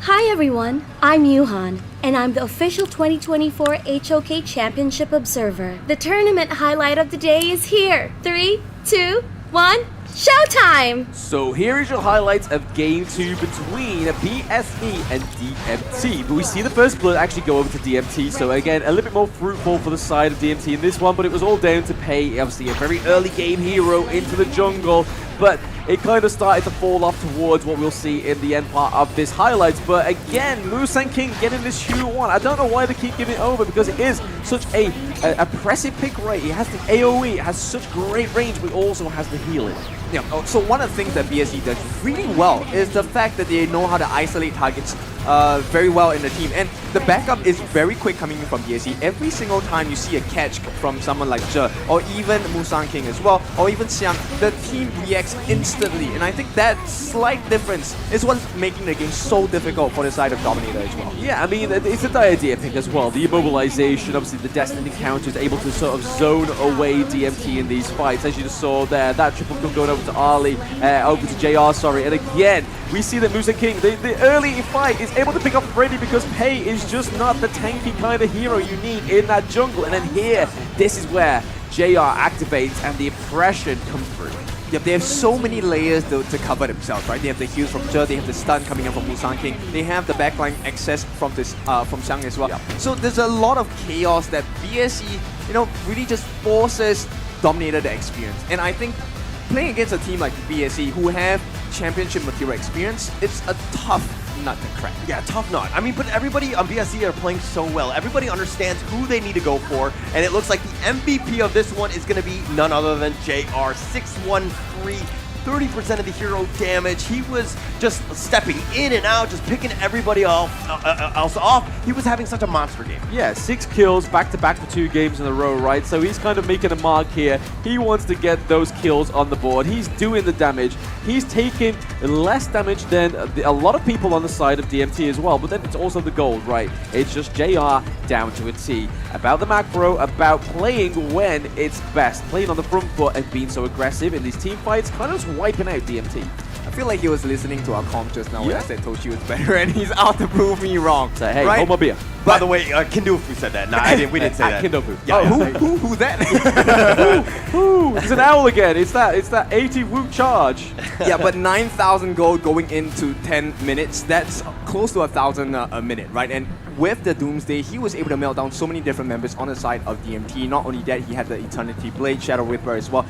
Hi everyone, I'm Yuhan, and I'm the official 2024 HOK Championship Observer. The tournament highlight of the day is here. 3, 2, 1, showtime! So here is your highlights of Game 2 between BSE and DMT. But we see the first blood actually go over to DMT, so again, a little bit more fruitful for the side of DMT in this one, but it was all down to Pei, obviously a very early game hero into the jungle, but it kind of started to fall off towards what we'll see in the end part of this highlights. But again, Musan King getting this huge one. I don't know why they keep giving it over, because it is such a oppressive pick rate. It has the AoE, it has such great range, but also has the healing. Yeah, so one of the things that BSE does really well is the fact that they know how to isolate targets very well in the team. And the backup is very quick coming in from BSE. Every single time you see a catch from someone like Zhe, or even Musan King as well, or even Xiang, the team reacts instantly. And I think that slight difference is what's making the game so difficult for the side of Dominator as well. Yeah, I mean, it's a idea pick as well. The immobilization, obviously the Destiny counter is able to sort of zone away DMT in these fights. As you just saw there, that triple kill going over to Ali, over to JR, sorry. And again, we see that Musan King, the early fight, is able to pick up Freddy because Pei is just not the tanky kind of hero you need in that jungle. And then here, this is where JR activates and the oppression comes through. Yep, they have so many layers to cover themselves, right? They have the heals from Zhe, they have the stun coming in from Musan King, they have the backline access from this from Xiang as well. Yep. So there's a lot of chaos that BSE, really just forces Dominator to experience. And I think playing against a team like BSE who have championship material experience, it's a tough nut to crack. Yeah, tough nut. I mean, but everybody on BSE are playing so well. Everybody understands who they need to go for, and it looks like the MVP of this one is going to be none other than JR. 613, 30% of the hero damage. He was just stepping in and out, just picking everybody else off. He was having such a monster game. Yeah, 6 kills back-to-back for 2 games in a row, right? So he's kind of making a mark here. He wants to get those kills on the board. He's doing the damage. He's taking less damage than a lot of people on the side of DMT as well, but then it's also the gold, right? It's just JR down to a T. About the macro, about playing when it's best. Playing on the front foot and being so aggressive in these team fights, kind of just wiping out DMT. I feel like he was listening to our comp just now when I said Toshi was better, and he's out to prove me wrong. So, hey, right? hold my beer. By the way, Kindofu said that. Nah, we didn't say that. Kindofu. Yeah, Who's that? It's an owl again. It's that 80 woot charge. Yeah, but 9,000 gold going into 10 minutes, that's close to 1,000 a minute, right? And with the Doomsday, he was able to melt down so many different members on the side of DMT. Not only that, he had the Eternity Blade, Shadow Whipper as well.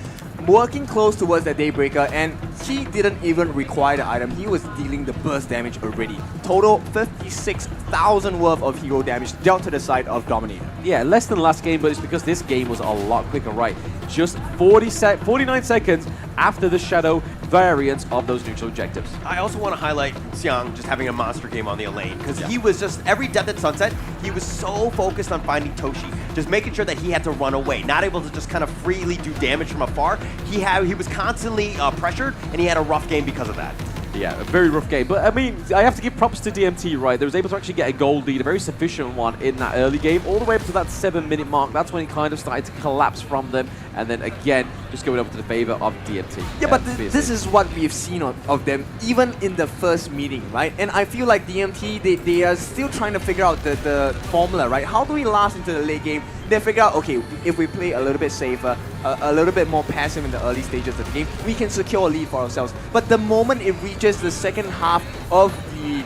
Working close towards the Daybreaker, and he didn't even require the item. He was dealing the burst damage already. Total 56,000 worth of hero damage dealt to the side of Dominator. Yeah, less than last game, but it's because this game was a lot quicker, right? Just 49 seconds after the Shadow variants of those neutral objectives. I also want to highlight Xiang just having a monster game on the lane, because he was just, every Death at Sunset, he was so focused on finding Toshi, just making sure that he had to run away, not able to just kind of freely do damage from afar. He was constantly pressured, and he had a rough game because of that. Yeah, a very rough game. But I mean, I have to give props to DMT, right? They was able to actually get a gold lead, a very sufficient one in that early game, all the way up to that 7-minute mark. That's when it kind of started to collapse from them. And then again, just going over to the favor of DMT. Yeah, but this is what we've seen of them, even in the first meeting, right? And I feel like DMT, they are still trying to figure out the formula, right? How do we last into the late game? They figure out, okay, if we play a little bit safer, a little bit more passive in the early stages of the game, we can secure a lead for ourselves. But the moment it reaches the second half of the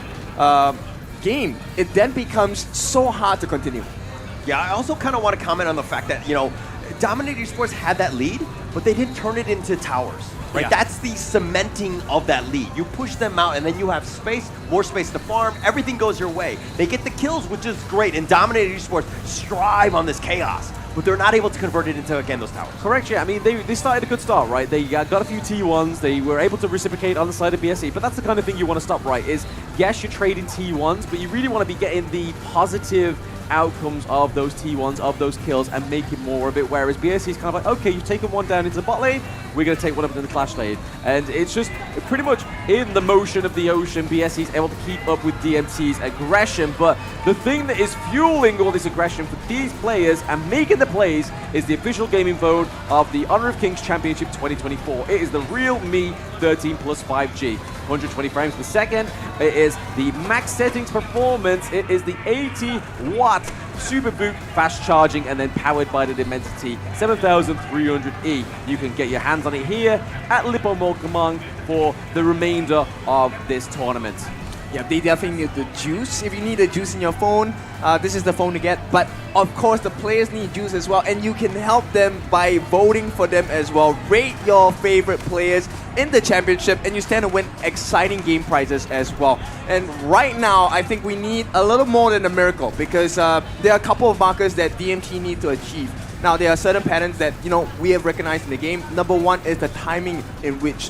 game, it then becomes so hard to continue. Yeah, I also kind of want to comment on the fact that, Dominator Esports had that lead, but they didn't turn it into towers, right? Yeah. That's the cementing of that lead. You push them out, and then you have space, more space to farm, everything goes your way. They get the kills, which is great, and Dominator Esports strive on this chaos, but they're not able to convert it into, again, those towers. Correct, yeah. I mean, they started a good start, right? They got a few T1s, they were able to reciprocate on the side of BSE, but that's the kind of thing you want to stop, right? Is, yes, you're trading T1s, but you really want to be getting the positive outcomes of those T1s, of those kills, and making more of it, whereas BSE is kind of like, okay, you've taken one down into the bot lane, we're going to take one up into the clash lane. And it's just pretty much in the motion of the ocean, BSE is able to keep up with DMT's aggression, but the thing that is fueling all this aggression for these players and making the plays is the official gaming vote of the Honor of Kings Championship 2024. It is the real Me 13 plus 5G. 120 frames per second. It is the max settings performance. It is the 80 watt super boot fast charging and then powered by the Dimensity 7300E. You can get your hands on it here at Lipomorkamong for the remainder of this tournament. Yeah, they definitely need the juice. If you need the juice in your phone, this is the phone to get. But of course, the players need juice as well, and you can help them by voting for them as well. Rate your favorite players in the championship, and you stand to win exciting game prizes as well. And right now, I think we need a little more than a miracle, because there are a couple of markers that DMT need to achieve. Now, there are certain patterns that we have recognized in the game. Number one is the timing in which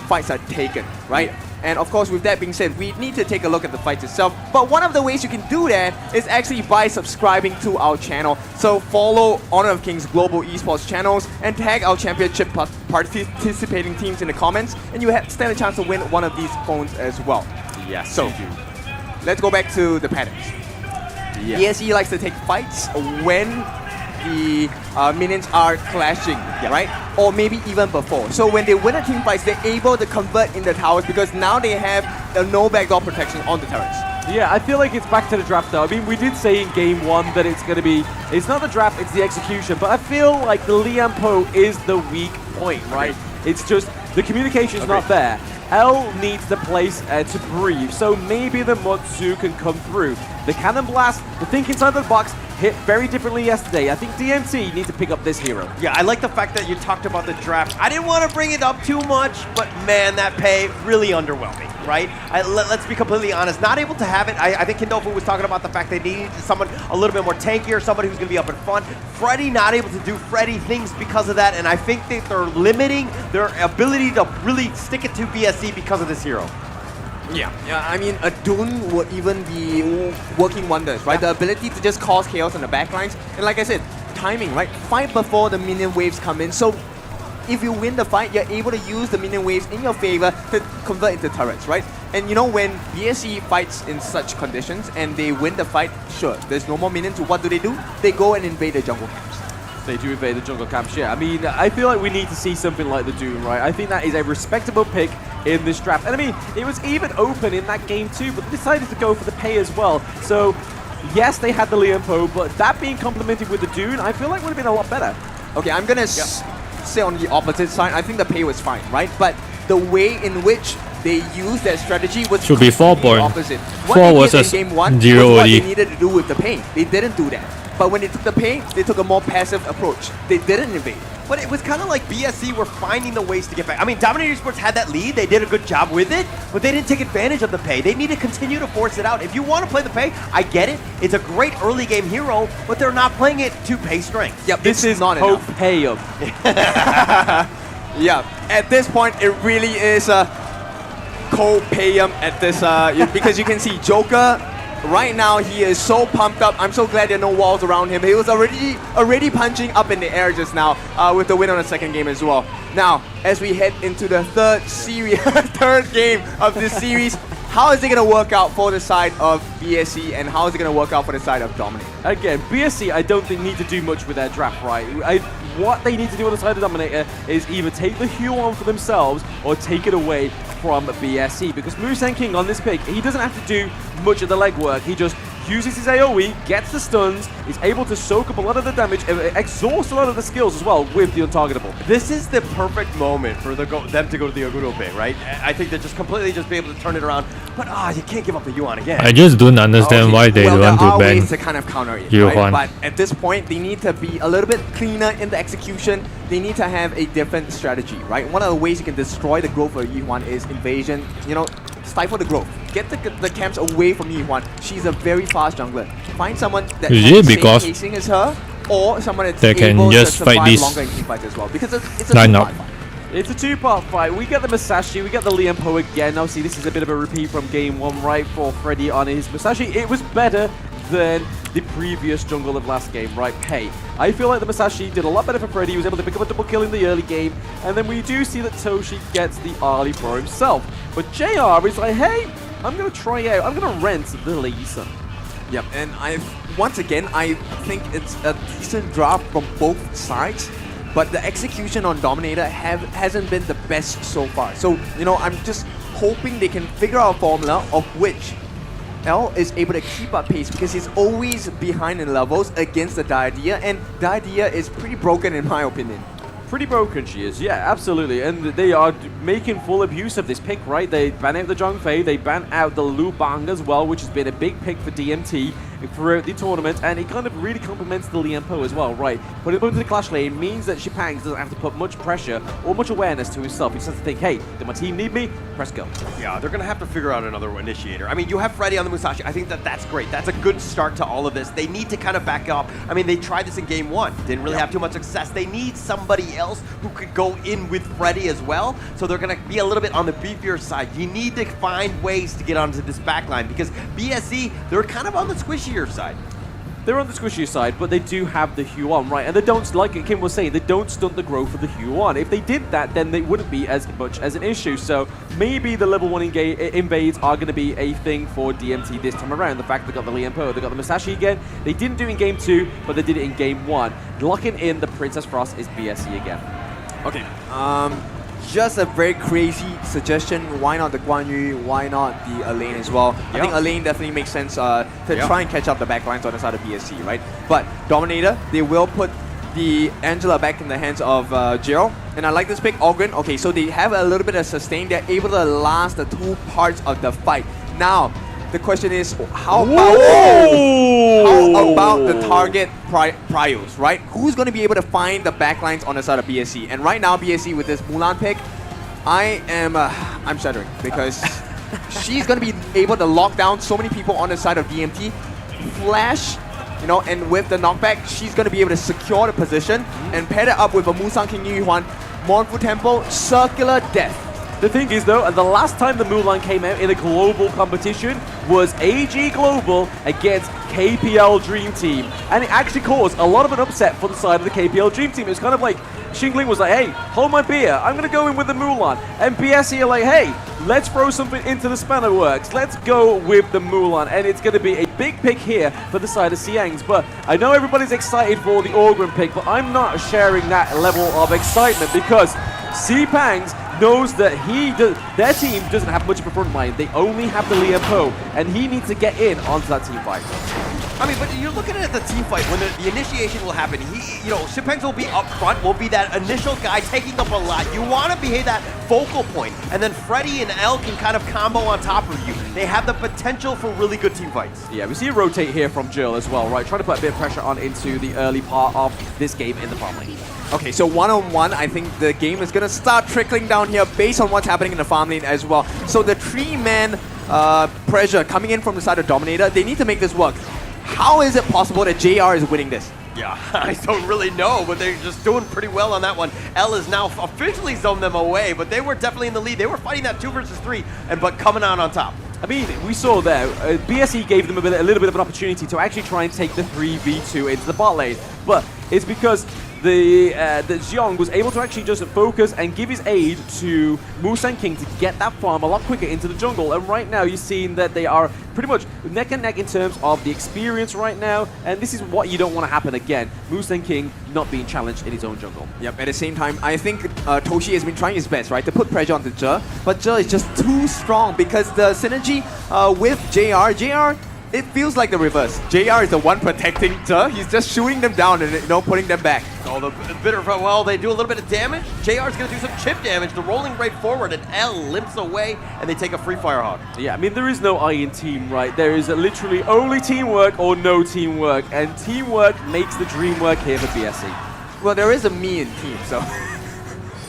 fights are taken, right? And of course, with that being said, we need to take a look at the fights itself. But one of the ways you can do that is actually by subscribing to our channel. So follow Honor of Kings global esports channels and tag our championship participating teams in the comments, and you stand a chance to win one of these phones as well. Yes, so let's go back to the patterns. Yeah. BSE likes to take fights when the minions are clashing, right? Or maybe even before. So when they win a team fight, they're able to convert in the towers because now they have a no backdoor protection on the turrets. Yeah, I feel like it's back to the draft though. I mean, we did say in game one that it's going to be, it's not the draft, it's the execution, but I feel like the Lian Po is the weak point, right? It's just, the communication's not there. L needs the place to breathe, so maybe the Mutsu can come through. The Cannon Blast, the think inside the box, hit very differently yesterday. I think DMT need to pick up this hero. Yeah, I like the fact that you talked about the draft. I didn't want to bring it up too much, but man, that pay really underwhelming, right? Let's be completely honest. Not able to have it. I think Kindofu was talking about the fact they needed someone a little bit more tankier, somebody who's going to be up in front. Freddy not able to do Freddy things because of that, and I think that they're limiting their ability to really stick it to BSE because of this hero. Yeah, I mean, a Dune would even be working wonders, right? The ability to just cause chaos on the backlines. And like I said, timing, right? Fight before the minion waves come in. So if you win the fight, you're able to use the minion waves in your favor to convert into turrets, right? And when BSE fights in such conditions and they win the fight, sure, there's no more minions. So what do? They go and invade the jungle camps. They do invade the jungle camps, yeah. I mean, I feel like we need to see something like the Doom, right? I think that is a respectable pick in this draft. And I mean, it was even open in that game too, but they decided to go for the pay as well. So, yes, they had the Lian Po, but that being complemented with the Dune, I feel like would have been a lot better. Okay, I'm gonna say on the opposite side, I think the pay was fine, right? But the way in which they used that strategy was should be 4 completely point. opposite. 4 What they versus did in game 1 0 was what already. they needed to do with the pain. They didn't do that. But when they took the pain, they took a more passive approach. They didn't invade. But it was kind of like BSE were finding the ways to get back. I mean, Dominator Sports had that lead. They did a good job with it, but they didn't take advantage of the pay. They need to continue to force it out. If you want to play the pay, I get it. It's a great early game hero, but they're not playing it to pay strength. Yep, This is not Hope enough. pay 'em. Yeah, at this point, it really is a co-payum at this, because you can see Joker, right now he is so pumped up. I'm so glad there are no walls around him. He was already punching up in the air just now with the win on the second game as well. Now, as we head into the third game of this series, how is it going to work out for the side of BSE and how is it going to work out for the side of Dominator? Again, BSE, I don't think need to do much with their draft, right? What they need to do on the side of Dominator is either take the Huon for themselves or take it away from BSE, because Musen King on this pick, he doesn't have to do much of the legwork. He just uses his AoE, gets the stuns, is able to soak up a lot of the damage, exhaust a lot of the skills as well with the untargetable. This is the perfect moment for them to go to the Oguro Bay, right? I think they're just completely be able to turn it around. But you can't give up the Yuan again. I just don't understand why they want there to are ban ways to kind of counter it, Yuan. right? But at this point, they need to be a little bit cleaner in the execution. They need to have a different strategy, right? One of the ways you can destroy the growth of Yuan is invasion. Stifle the growth. Get the camps away from Yuan. She's a very fast jungler. Find someone that Is has it the same because pacing as her, or someone that's they can able just to fight survive this longer in team fights as well. Because it's a line two-part up? fight. It's a two-part fight. We get the Masashi, we get the Lian Po again. Obviously, this is a bit of a repeat from game 1, right, for Freddy on his Masashi. It was better than the previous jungle of last game, right? Hey, I feel like the Masashi did a lot better for Freddy. He was able to pick up a double kill in the early game, and then we do see that Toshi gets the early for himself. But JR is like, hey, I'm going to try out, I'm going to rent the Lee Sin. Yep, and once again, I think it's a decent draft from both sides, but the execution on Dominator hasn't been the best so far. So, I'm just hoping they can figure out a formula of which L is able to keep up pace because he's always behind in levels against the Diadea, and Diadea is pretty broken in my opinion. Pretty broken she is, yeah, absolutely. And they are making full abuse of this pick, right? They ban out the Zhongfei, they ban out the Lu Bang as well, which has been a big pick for DMT throughout the tournament, and it kind of really complements the Lian Po as well, right? Putting him into the clash lane means that Xipeng doesn't have to put much pressure or much awareness to himself. He just has to think, hey, did my team need me? Press go. Yeah, they're going to have to figure out another initiator. I mean, you have Freddy on the Musashi. I think that's great. That's a good start to all of this. They need to kind of back up. I mean, they tried this in game 1. Didn't really have too much success. They need somebody else who could go in with Freddy as well. So they're going to be a little bit on the beefier side. You need to find ways to get onto this backline because BSE, they're kind of on the squishier side. They're on the squishy side, but they do have the Huon, right? And they don't, like Kim was saying, they don't stunt the growth of the Huon. If they did that, then they wouldn't be as much as an issue. So maybe the level 1 invades are going to be a thing for DMT this time around. The fact they got the Lian Po, they got the Musashi again. They didn't do it in game 2, but they did it in game 1. Locking in the Princess Frost is BSE again. Okay, just a very crazy suggestion. Why not the Guan Yu? Why not the Elaine as well? I think Elaine definitely makes sense to try and catch up the backlines on the side of BSC, right? But Dominator, they will put the Angela back in the hands of Jill. And I like this pick, Ogren. Okay, so they have a little bit of sustain. They're able to last the 2 parts of the fight. Now, the question is, how about the target prios, right? Who's going to be able to find the backlines on the side of BSC? And right now, BSC with this Mulan pick, I'm shuddering because she's going to be able to lock down so many people on the side of DMT. Flash, you know, and with the knockback, she's going to be able to secure the position and pair it up with a Musang King Yuan, Mournful Temple, Circular Death. The thing is though, the last time the Mulan came out in a global competition was AG Global against KPL Dream Team. And it actually caused a lot of an upset for the side of the KPL Dream Team. It was kind of like, Xingling was like, hey, hold my beer, I'm going to go in with the Mulan. And BSE are like, hey, let's throw something into the spanner works. Let's go with the Mulan. And it's going to be a big pick here for the side of Xiang's. But I know everybody's excited for the Orgrim pick, but I'm not sharing that level of excitement because Xipeng knows that their team doesn't have much of a front line. They only have the Lian Po, and he needs to get in onto that team fight. I mean, but you're looking at the team fight when the initiation will happen. Xipeng will be up front, will be that initial guy taking up a lot. You want to be that focal point, and then Freddy and L can kind of combo on top of you. They have the potential for really good team fights. Yeah, we see a rotate here from Jill as well, right? Trying to put a bit of pressure on into the early part of this game in the farm lane. Okay, so one-on-one, I think the game is going to start trickling down here based on what's happening in the farm lane as well. So the 3-man pressure coming in from the side of Dominator, they need to make this work. How is it possible that JR is winning this? Yeah, I don't really know, but they're just doing pretty well on that one. L is now officially zoned them away, but they were definitely in the lead. They were fighting that 2 versus 3, but coming out on top. I mean, we saw there, BSE gave them a little bit of an opportunity to actually try and take the 3v2 into the bot lane, but it's because the Xiong was able to actually just focus and give his aid to Musang King to get that farm a lot quicker into the jungle. And right now, you're seeing that they are pretty much neck and neck in terms of the experience right now. And this is what you don't want to happen again. Musang King not being challenged in his own jungle. Yep, at the same time, I think Toshi has been trying his best, right, to put pressure onto Zhe. But Zhe is just too strong because the synergy with JR, it feels like the reverse. JR is the one protecting Zhe. He's just shooting them down and putting them back. Oh, well, they do a little bit of damage. JR's going to do some chip damage. The rolling right forward, and L limps away, and they take a free fire hog. Yeah, I mean, there is no I in team, right? There is literally only teamwork or no teamwork, and teamwork makes the dream work here for BSE. Well, there is a me in team, so...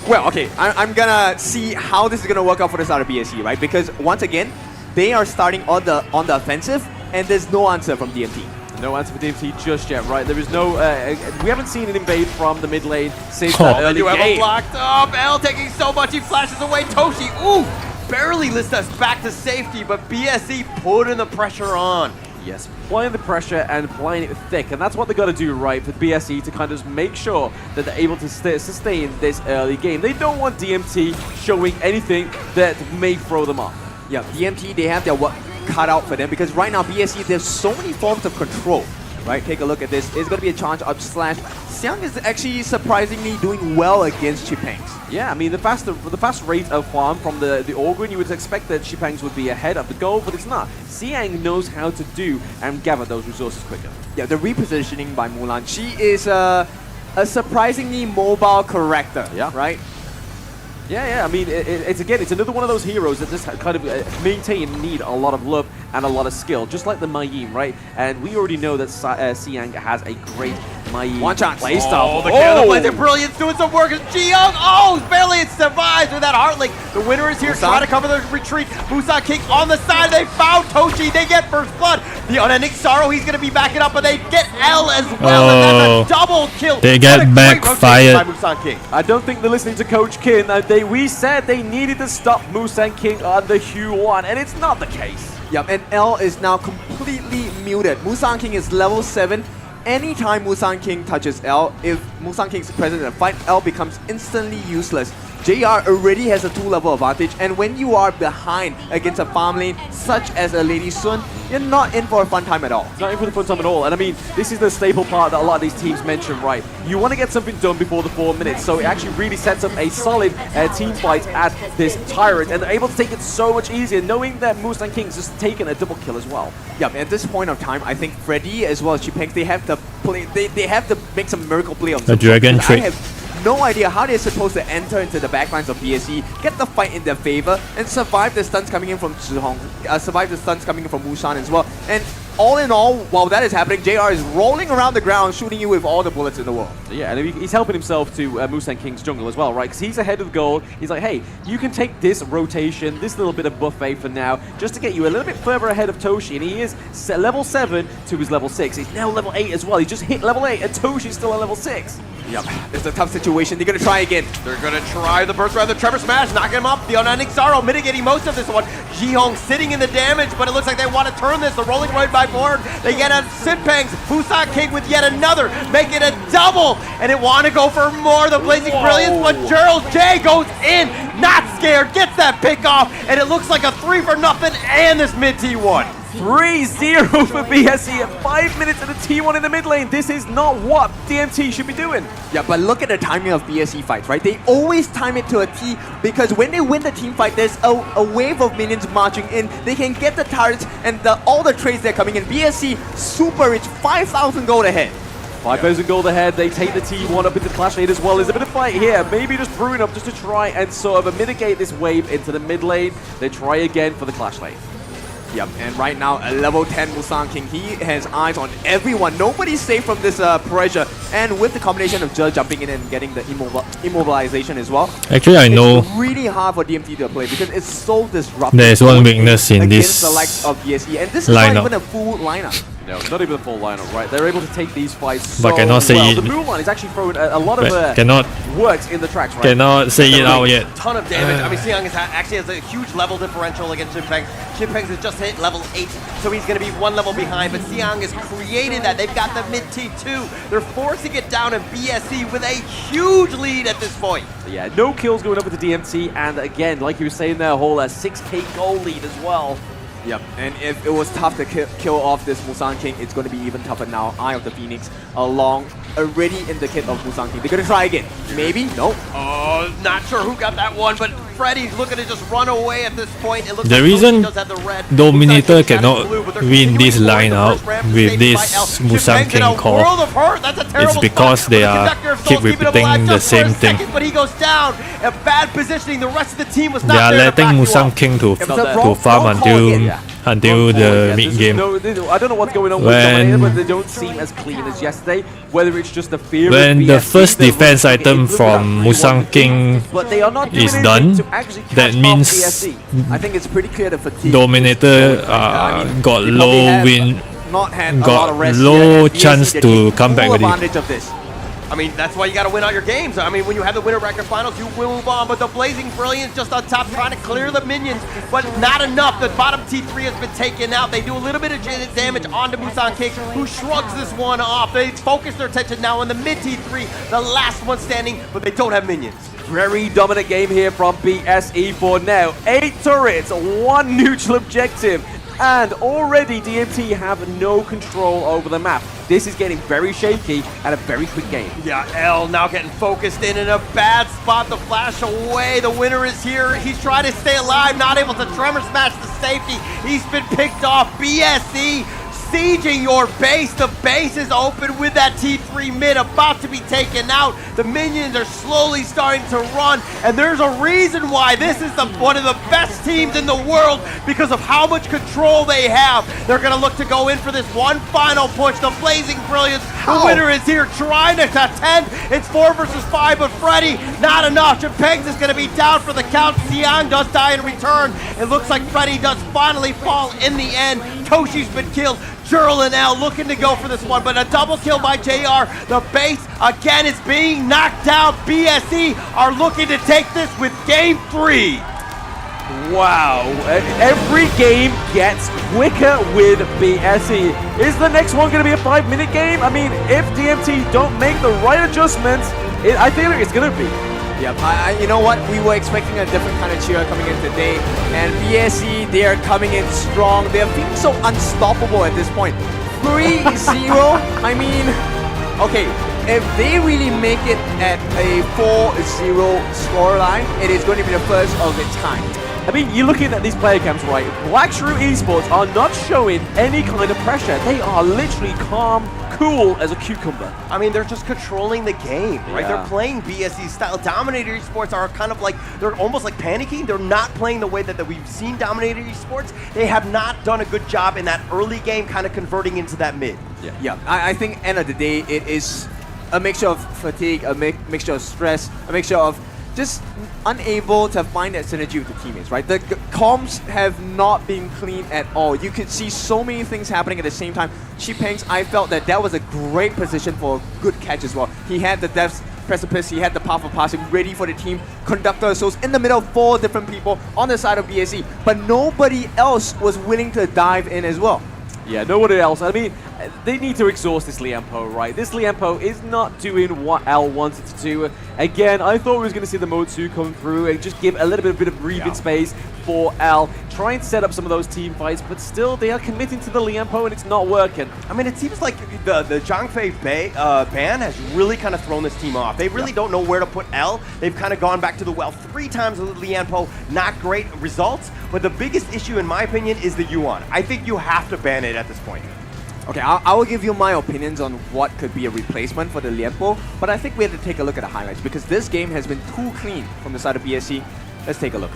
Well, okay, I'm gonna see how this is gonna work out for the side of BSE, right? Because once again, they are starting on the offensive, and there's no answer from DMT. No answer for DMT just yet, right? There is no... we haven't seen an invade from the mid lane since that early game. game. Blocked up. L taking so much, he flashes away. Toshi, ooh, barely lifts us back to safety, but BSE putting the pressure on. Yes, applying the pressure and applying it thick, and that's what they got to do, right, for BSE to kind of make sure that they're able to sustain this early game. They don't want DMT showing anything that may throw them off. Yeah, DMT, they have their work cut out for them because right now BSE, there's so many forms of control, right? Take a look at this. It's going to be a charge up slash Xiang is actually surprisingly doing well against Chipangs. Yeah, I mean, the fast rate of farm from the Orgrin, you would expect that Chipangs would be ahead of the goal, but it's not. Xiang knows how to do and gather those resources quicker. Yeah, the repositioning by Mulan. She is a surprisingly mobile character, right? Yeah. I mean, it's another one of those heroes that just kind of maintain and need a lot of love and a lot of skill, just like the Mai Yin, right? And we already know that Xiang has a great Mai Yin playstyle. Oh, the Canada Blazing Brilliance doing some work. Ji-Young, barely survives with that Heart Link. The winner is here, trying to cover the retreat. Musan King on the side. They found Toshi. They get first blood. The unending sorrow, he's going to be backing up, but they get L as well. And that's a double kill. They get backfired. I don't think they're listening to Coach Kin. We said they needed to stop Musan King on the Q1, and it's not the case. Yep, and L is now completely muted. Musan King is level 7. Anytime Musan King touches L, if Musan King is present in a fight, L becomes instantly useless. JR already has a 2-level advantage, and when you are behind against a farm lane such as a Lady Sun, you're not in for a fun time at all. It's not in for the fun time at all. And I mean, this is the staple part that a lot of these teams mention, right? You want to get something done before the 4 minutes, so it actually really sets up a solid team fight at this Tyrant, and they're able to take it so much easier, knowing that Musan King's just taken a double kill as well. Yeah, at this point of time, I think Freddy as well as Chipangs, they have to play. They have to make some miracle play on the Dragon Trick. I have no idea how they're supposed to enter into the backlines of BSE, get the fight in their favor, and survive the stuns coming in from Zhihong, survive the stuns coming in from Mushan as well. And all in all, while that is happening, JR is rolling around the ground, shooting you with all the bullets in the world. Yeah, and he's helping himself to Musan King's jungle as well, right? Because he's ahead of the goal. He's like, hey, you can take this rotation, this little bit of buffet for now, just to get you a little bit further ahead of Toshi. And he is level 7 to his level 6. He's now level 8 as well. He just hit level 8, and Toshi's still at level 6. Yep, it's a tough situation. They're going to try again. They're going to try the burst, rather Trevor Smash, knocking him up. The unending sorrow mitigating most of this one. Ji-Hong sitting in the damage, but it looks like they want to turn this. The rolling right by board. They get a Sinpangs. Musan King with yet another, make it a double, and it want to go for more. The Blazing Brilliance, but Gerald J goes in, not scared, gets that pick off, and it looks like a 3 for nothing and this mid T1. 3-0 for BSE at 5 minutes in the T1 in the mid lane. This is not what DMT should be doing. Yeah, but look at the timing of BSE fights, right? They always time it to a T, because when they win the team fight, there's a wave of minions marching in. They can get the turrets and all the trades that are coming in. BSE super rich, 5,000 gold ahead. 5,000 gold ahead. They take the T1 up into Clash Lane as well. There's a bit of fight here. Maybe just brewing up just to try and sort of mitigate this wave into the mid lane. They try again for the Clash Lane. Yep, and right now, a level 10 Musan King, he has eyes on everyone. Nobody's safe from this pressure. And with the combination of Zhe jumping in and getting the immobilization as well, actually, I know it's really hard for DMT to play because it's so disruptive. There's one weakness in this the likes of BSE, and this is not even a full lineup. No, not even a full lineup, right? They're able to take these fights so but cannot say well. it. The Mulan is actually throwing a lot of works in the tracks, right? Cannot say it out yet. Ton of damage. I mean, Xiang actually has a huge level differential against Chipangs. Chipangs has just hit level 8, so he's going to be 1 level behind, but Xiang has created that. They've got the mid T2. They're forcing it down in BSE with a huge lead at this point. Yeah, no kills going up with the DMT, and again, like you were saying there, a whole 6k goal lead as well. Yep, and if it was tough to kill off this Musan King, it's going to be even tougher now. Eye of the Phoenix already in the kit of Musan King. They're going to try again. Maybe? No. Oh, not sure who got that one, but Freddy's looking to just run away at this point. It looks the like reason does have the red. Dominator cannot win this lineup with this Musan King call, it's because they keep repeating the same thing. But he goes down. A bad positioning. The rest of the team was They are letting Musan King to farm until the mid game. No, I don't know what's going on with Dominator, but they don't seem as clean as yesterday. Whether it's just the fear when the first defense item from Musan King is done, that means I think it's pretty clear the fatigue. Dominator got low win, got low chance to come back with it. I mean, that's why you got to win all your games. I mean, when you have the winner record finals, you will move on. But the Blazing Brilliance just on top trying to clear the minions, but not enough. The bottom T3 has been taken out. They do a little bit of damage onto Musan King, who shrugs this one off. They focus their attention now on the mid T3, the last one standing, but they don't have minions. Very dominant game here from BSE for now. 8 turrets, 1 neutral objective. and already DMT have no control over the map. This is getting very shaky and a very quick game. Yeah, L now getting focused in a bad spot. The flash away. The winner is here. He's trying to stay alive, not able to tremor smash the safety. He's been picked off. BSE sieging your base. The base is open with that T3 mid about to be taken out. The minions are slowly starting to run, and there's a reason why this is one of the best teams in the world because of how much control they have. They're gonna look to go in for this one final push. The Blazing Brilliance, the winner is here trying to attend. It's 4 versus 5, but Freddy, not enough. Jimpengs is gonna be down for the count. Xiang does die in return. It looks like Freddy does finally fall in the end. Toshi's been killed. Jurl and L looking to go for this one, but a double kill by JR. The base again is being knocked down. BSE are looking to take this with game 3. Wow, every game gets quicker with BSE. Is the next one going to be a 5-minute game? I mean, if DMT don't make the right adjustments, I feel like it's going to be. Yeah, you know what? We were expecting a different kind of cheer coming in today, and BSE, they are coming in strong. They are feeling so unstoppable at this point. 3-0, I mean, okay, if they really make it at a 4-0 scoreline, it is going to be the first of its kind. I mean, you're looking at these player cams, right? Black Shrew Esports are not showing any kind of pressure. They are literally calm, cool as a cucumber. I mean, they're just controlling the game, right? Yeah. They're playing BSE style. Dominator Esports are kind of like, they're almost like panicking. They're not playing the way that we've seen Dominator Esports. They have not done a good job in that early game kind of converting into that mid. Yeah, I think end of the day, it is a mixture of fatigue, a mixture of stress, a mixture of just unable to find that synergy with the teammates, right? The comms have not been clean at all. You could see so many things happening at the same time. Jimpengs, I felt that was a great position for a good catch as well. He had the depth precipice, he had the path of passing ready for the team. Conductor, so in the middle of 4 different people on the side of BSE, but nobody else was willing to dive in as well. Yeah, nobody else. I mean, they need to exhaust this Liempo, right? This Liempo is not doing what L wanted to do. Again, I thought we was going to see the Mode 2 come through and just give a little bit of breathing space for L. Try and set up some of those team fights, but still they are committing to the Liempo and it's not working. I mean, it seems like the Zhang Fei ban has really kind of thrown this team off. They really don't know where to put L. They've kind of gone back to the well 3 times with Liempo. Not great results, but the biggest issue, in my opinion, is the Yuan. I think you have to ban it at this point. Okay, I will give you my opinions on what could be a replacement for the Liempo, but I think we have to take a look at the highlights because this game has been too clean from the side of BSE. Let's take a look.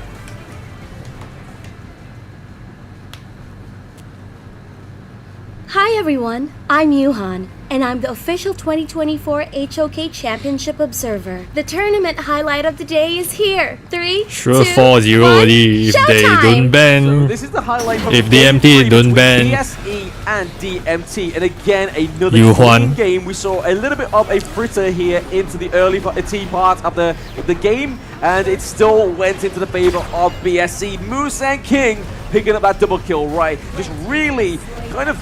Hi everyone, I'm Yuhan, and I'm the official 2024 HOK Championship Observer. The tournament highlight of the day is here. 3, Sure, 2, 4-0 1, already if they showtime! don't So ban. this is the highlight from If the DMT between don't ban BSE and DMT, and again another Yuhuan. clean game. We saw a little bit of a fritter here into the early team part of the game, and it still went into the favor of BSE. Musang King picking up that double kill, right? Just really kind of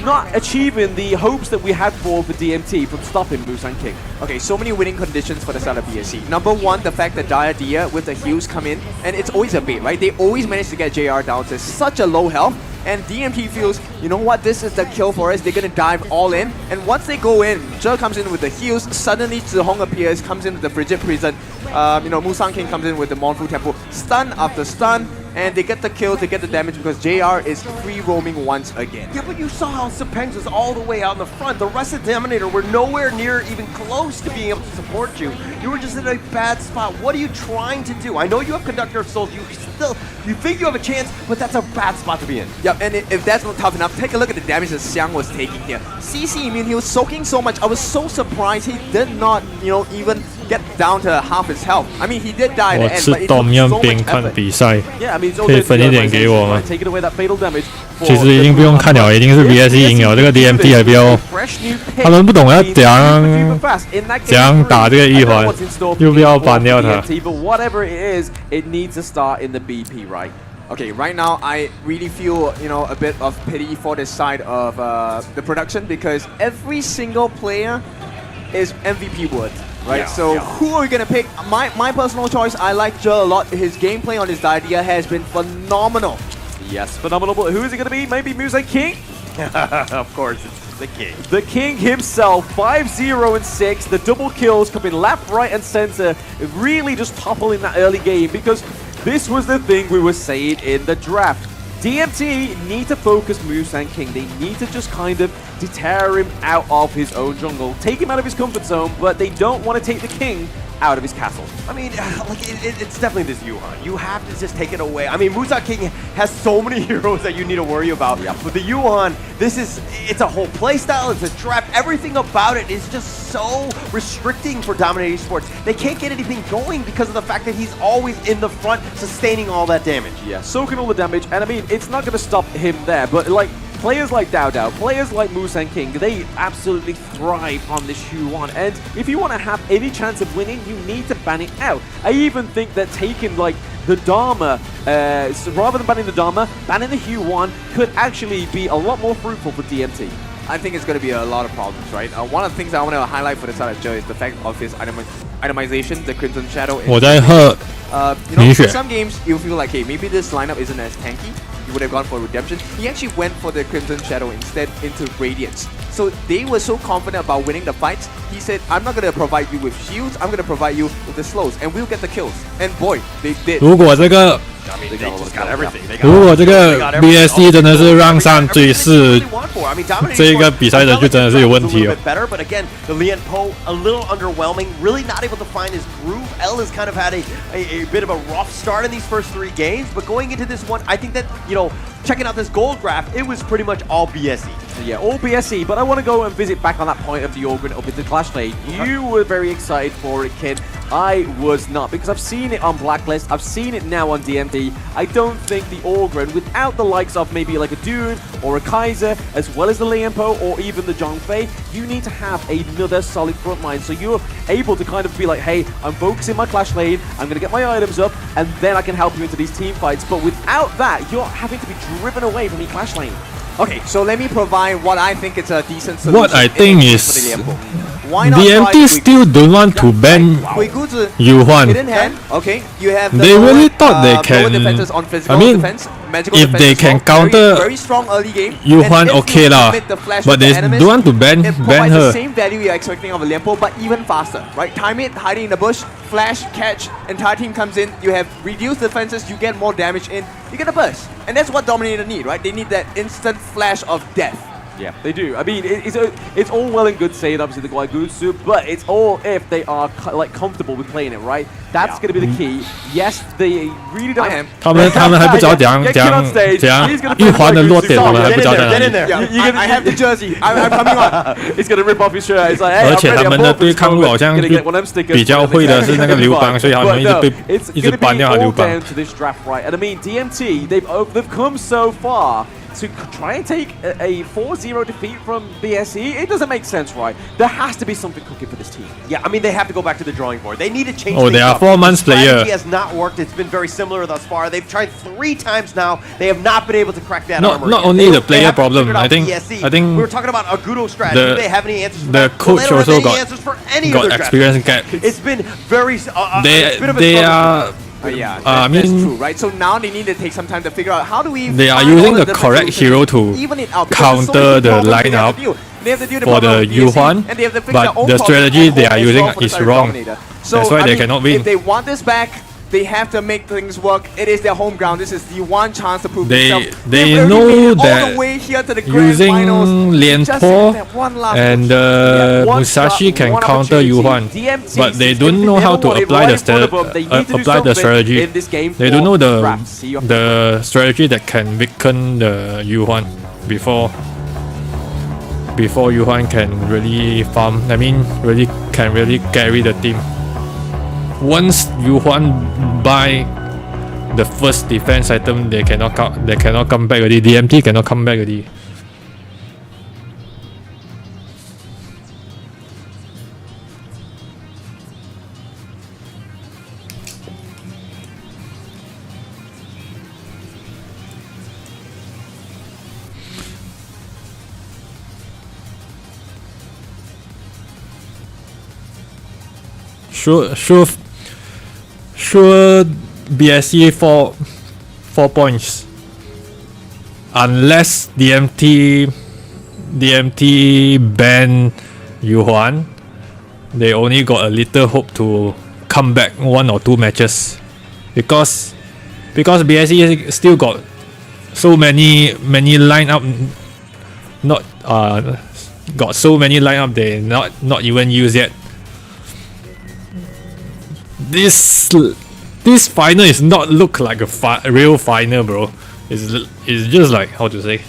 not achieving the hopes that we had for DMT from stopping Musang King. Okay, so many winning conditions for the side of BSE. Number one, the fact that Dia with the heals come in, and it's always a bait, right? They always manage to get JR down to such a low health, and DMT feels, you know what, this is the kill for us, they're gonna dive all in, and once they go in, Zhe comes in with the heals, suddenly Zihong appears, comes in with the Frigid Prison, Musang King comes in with the Monfu Temple, stun after stun, and they get the kills, they get the damage because JR is free roaming once again. Yeah, but you saw how Jimpengs was all the way out in the front. The rest of Dominator were nowhere near even close to being able to support you. You were just in a bad spot. What are you trying to do? I know you have Conductor of Souls. You think you have a chance, but that's a bad spot to be in. Yep, and if that's not tough enough, take a look at the damage that Xiang was taking here. CC immune, he was soaking so much. I was so surprised he did not, even get down to half his health. I mean, he did die at 我 the end, 吃 but it tom took yum so 饼 much 看 effort. 比赛， Yeah, I mean, it's all 可以 good 分一点给我吗？ Taking away that fatal damage. 其实已经不用看了，一定是 BSE 赢了。这个 DMT 还不要，他们不懂要怎样打这个一环，又不要ban掉他。 But whatever it is, it needs to start in the BP, right? Okay, right now I really feel, a bit of pity for this side of the production because every single player is MVP worth, right? Who are we gonna pick? My personal choice, I like Zhe a lot. His gameplay on his Dia has been phenomenal. Yes, phenomenal. But who is it going to be? Maybe Muzan King? Of course, it's the king. The king himself, 5-0 and 6. The double kills coming left, right, and center, really just toppling that early game because this was the thing we were saying in the draft. DMT need to focus Muzan King. They need to just kind of deter him out of his own jungle, take him out of his comfort zone, but they don't want to take the king out of his castle. I mean, like it's definitely this Yuhan. You have to just take it away. I mean, Muzan King has so many heroes that you need to worry about. Yep. But the Yuhan, it's a whole playstyle, it's a draft. Everything about it is just so restricting for Dominator Esports. They can't get anything going because of the fact that he's always in the front, sustaining all that damage. Yeah, soaking all the damage, and I mean, it's not going to stop him there, but like, players like Dao Dao, players like Muzan King, they absolutely thrive on this Yuan. And if you want to have any chance of winning, you need to ban it out. I even think that taking like the Dharma, so rather than banning the Dharma, banning the Yuan could actually be a lot more fruitful for DMT. I think it's going to be a lot of problems, right? One of the things I want to highlight for the side of Joe is the fact of his itemization, the Crimson Shadow. 我在喝 for 血 some games, you feel like, hey, maybe this lineup isn't as tanky. You would have gone for Redemption. He actually went for the Crimson Shadow instead into Radiance. So they were so confident about winning the fights, he said, I'm not going to provide you with shields, I'm going to provide you with the slows, and we'll get the kills. And boy, they did. 如果这个 I mean, they just got everything. They got 如果这 they 个 got everything. BSE 真的是让上最是 Everything they want for. I mean, Dominator 这个 Esports, 比赛的就真的是有问题 a 哦 little bit better, but again, the Lian Po a little underwhelming. Really not able to find his groove. L has kind of had a bit of a rough start in these first 3 games, but going into this one, I think that, you know, checking out this gold graph, it was pretty much all BSE. Yeah, all BSE, but I want to go and visit back on that point of the Orgrin up into Clash Lane. You were very excited for it, kid. I was not, because I've seen it on Blacklist, I've seen it now on DMT. I don't think the Orgrin, without the likes of maybe like a Dune or a Kaiser, as well as the Lianpo or even the Zhongfei, you need to have another solid front line. So you're able to kind of be like, hey, I'm focusing my Clash Lane, I'm going to get my items up, and then I can help you into these team fights. But without that, you're having to be driven away from your Clash Lane. Okay, so let me provide what I think is a decent solution. What I think is for the Lianpo. Why not DMT try still don't want to ban Guiguzi Yuan. hidden hand? Okay, you have the They lower, really thought they lower can- defenses on physical I mean, defense, magical if defense they as can well. counter very strong early game. Yuan, And if okay you lah. commit the flash But with the they enemies, don't want to ban it ban provides the her. same value you're expecting of a Lianpo, but even faster, right? Time it, hiding in the bush, flash, catch, entire team comes in, you have reduced defenses, you get more damage in, you get a burst. And that's what Dominator need, right? They need that instant flash of death. Yeah, they do. I mean, it's all well and good saying obviously the Guiguzi, but it's all if they are like comfortable with playing it, right? That's going to be the key. Yes, they really don't. I am. 他们还不知道怎样 Get 怎 kid 样 on stage. 怎样 He's gonna 玉 play 环的弱点， Guiguzi 我们还 Get 不 in 知道 there, 在哪 get in 里。 there. Yeah, I have the jersey. I'm coming on. He's gonna rip off his shirt. He's like, hey, 而 I'm 且 ready, 他 I'm 们的 born for 对 this 抗 moment. 好像 Gonna get one of them stickers. 比较会的是那个刘邦，所以他们一直 But 被 no, it's 一直 gonna ban be 掉 all 刘邦。 down to this draft, right? And I mean, DMT, they've come so far to try and take a 4-0 defeat from BSE. It doesn't make sense, right? There has to be something cooking for this team. Yeah, I mean, they have to go back to the drawing board. They need to change Oh, things they are up. 4 months The strategy player. has not worked. It's been very similar thus far. They've tried 3 times now. They have not been able to crack that armor. Not yet. only They- the they player haven't problem, figured out I think- BSE. I think we were talking about Agudo strategy. the- Do they have any answers for the that? coach Well, they don't also have any got- answers for any got other experience strategy. gap. It's been very it's They been a bit they troublesome. are Yeah, I that's mean- true, right? So now they need to take some time to figure out how do we They are find all using the the different correct solutions, hero to even it out, because there's so counter many the problems they have lineup to deal. They have to deal with for problem the of BSE, Yuan, and they have to fix but their own the problems strategy at they home are as using well for the is side of wrong. Dominator. That's why I they mean, cannot win. If they want this back, they have to make things work. It is their home ground. This is the one chance to prove They- themselves. they They've already know made it all that the way here to the grand using finals. Lian Just Po that one last and push. Yeah, one Musashi shot, can one counter opportunity. Yuan, DMT but they if don't know they how ever to want it apply right the in front of them, they need to do apply the something strategy. in this game They for don't know drafts. See, you have to- the strategy that can weaken the Yuan before Yuan can really farm. I mean, can really carry the team. Once Yuan buy the first defense item, they cannot come back already. DMT cannot come back already. Sure BSE 4 points. unless DMT ban Yuhuan, they only got a little hope to come back 1 or 2 matches, because BSE still got so many lineup, not got so many lineup they not even used yet. This final is not look like a real final, bro. It's just like, how to say,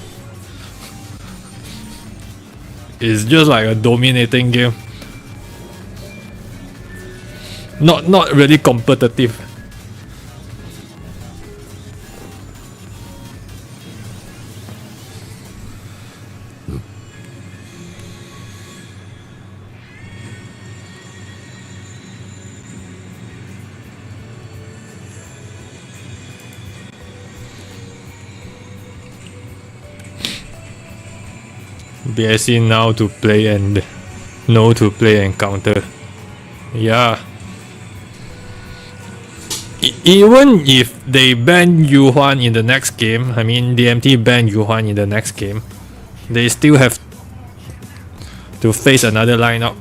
it's just like a dominating game, not really competitive. BSE now to play and know to play and counter. Yeah. Even if they ban Yuhuan in the next game, I mean DMT ban Yuhuan in the next game, they still have to face another lineup.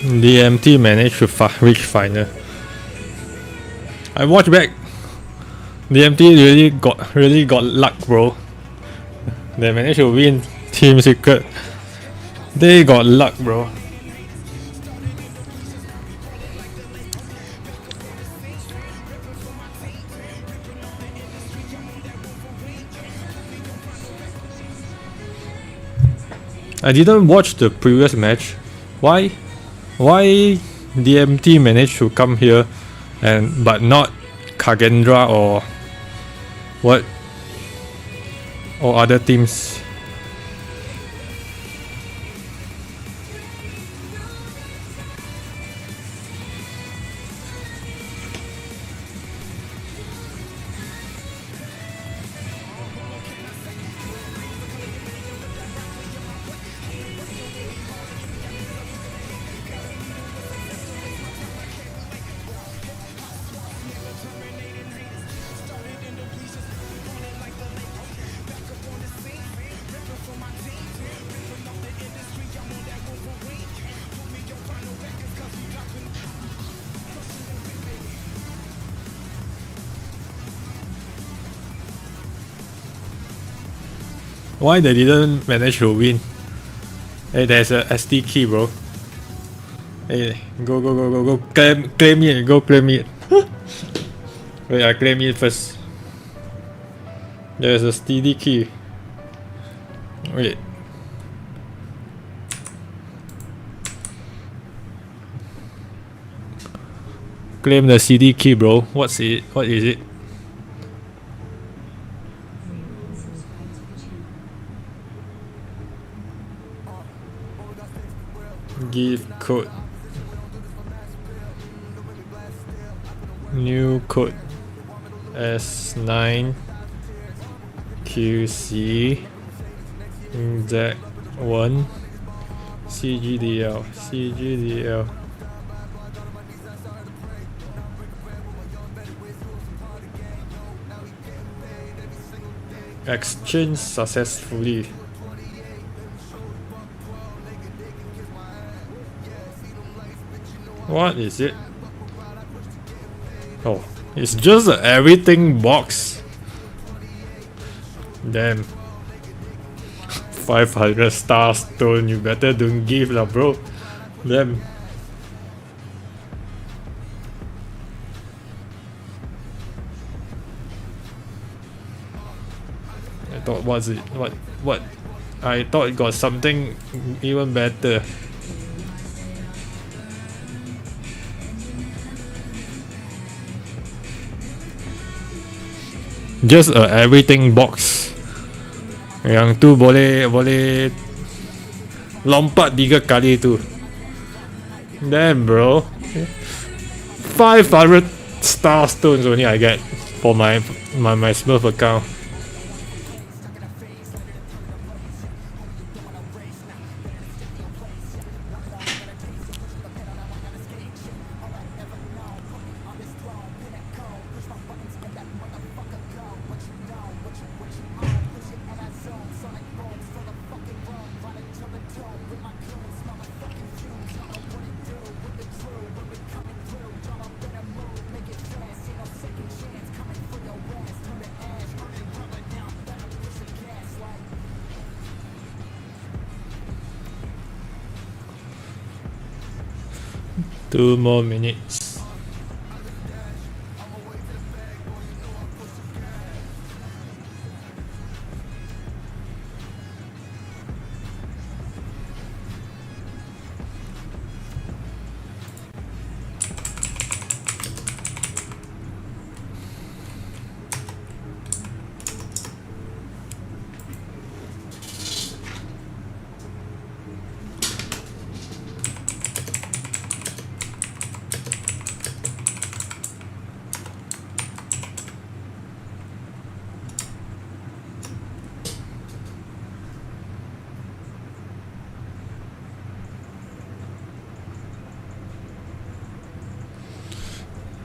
DMT managed to reach final. I watched back. DMT really got luck, bro. They managed to win Team Secret. They got luck, bro. I didn't watch the previous match. Why DMT managed to come here but not Kagendra or what, or other teams? Why they didn't manage to win? Hey, there's a SD key, bro. Hey, go, claim it, go claim it. Wait, I claim it first. There's a steady key. Wait. Claim the CD key, bro. What's it? What is it? Give code. New code. S9 QC Z1 CGDL. Exchange successfully. What is it? Oh, it's just a everything box. Damn. 500 star stone, you better don't give lah, bro. Damn. I thought, what's it? What? I thought it got something even better. Just a everything box. Yang tu boleh lompat 3 kali tu. Damn, bro. 500 star stones only I get for my Smurf account. Two more minutes.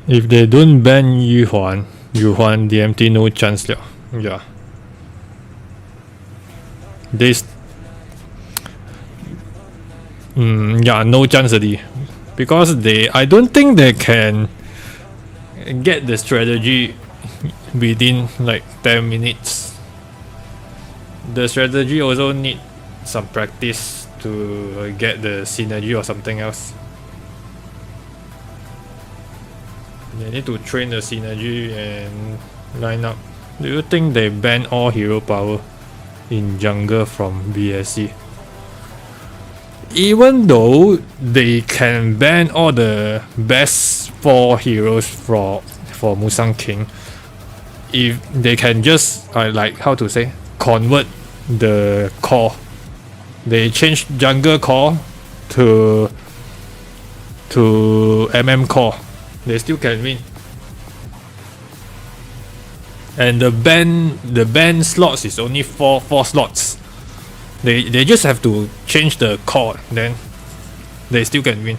If they don't ban Yuhuan DMT no chance liao. Yeah. Yeah, no chance already. Because I don't think they can get the strategy within like 10 minutes. The strategy also need some practice to get the synergy or something else. They need to train the synergy and line up. Do you think they ban all hero power in jungle from BSE? Even though they can ban all the best 4 heroes for Musang King, if they can just like how to say, convert the core, they change jungle core to MM core, they still can win. And the ban slots is only 4 slots. They just have to change the core, then they still can win.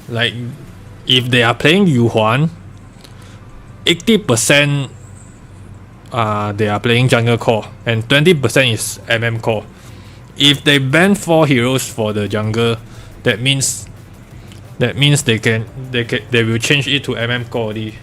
Like if they are playing Yuhuan, 80% they are playing jungle core and 20% is MM core. If they ban 4 heroes for the jungle, that means they will change it to MM core already.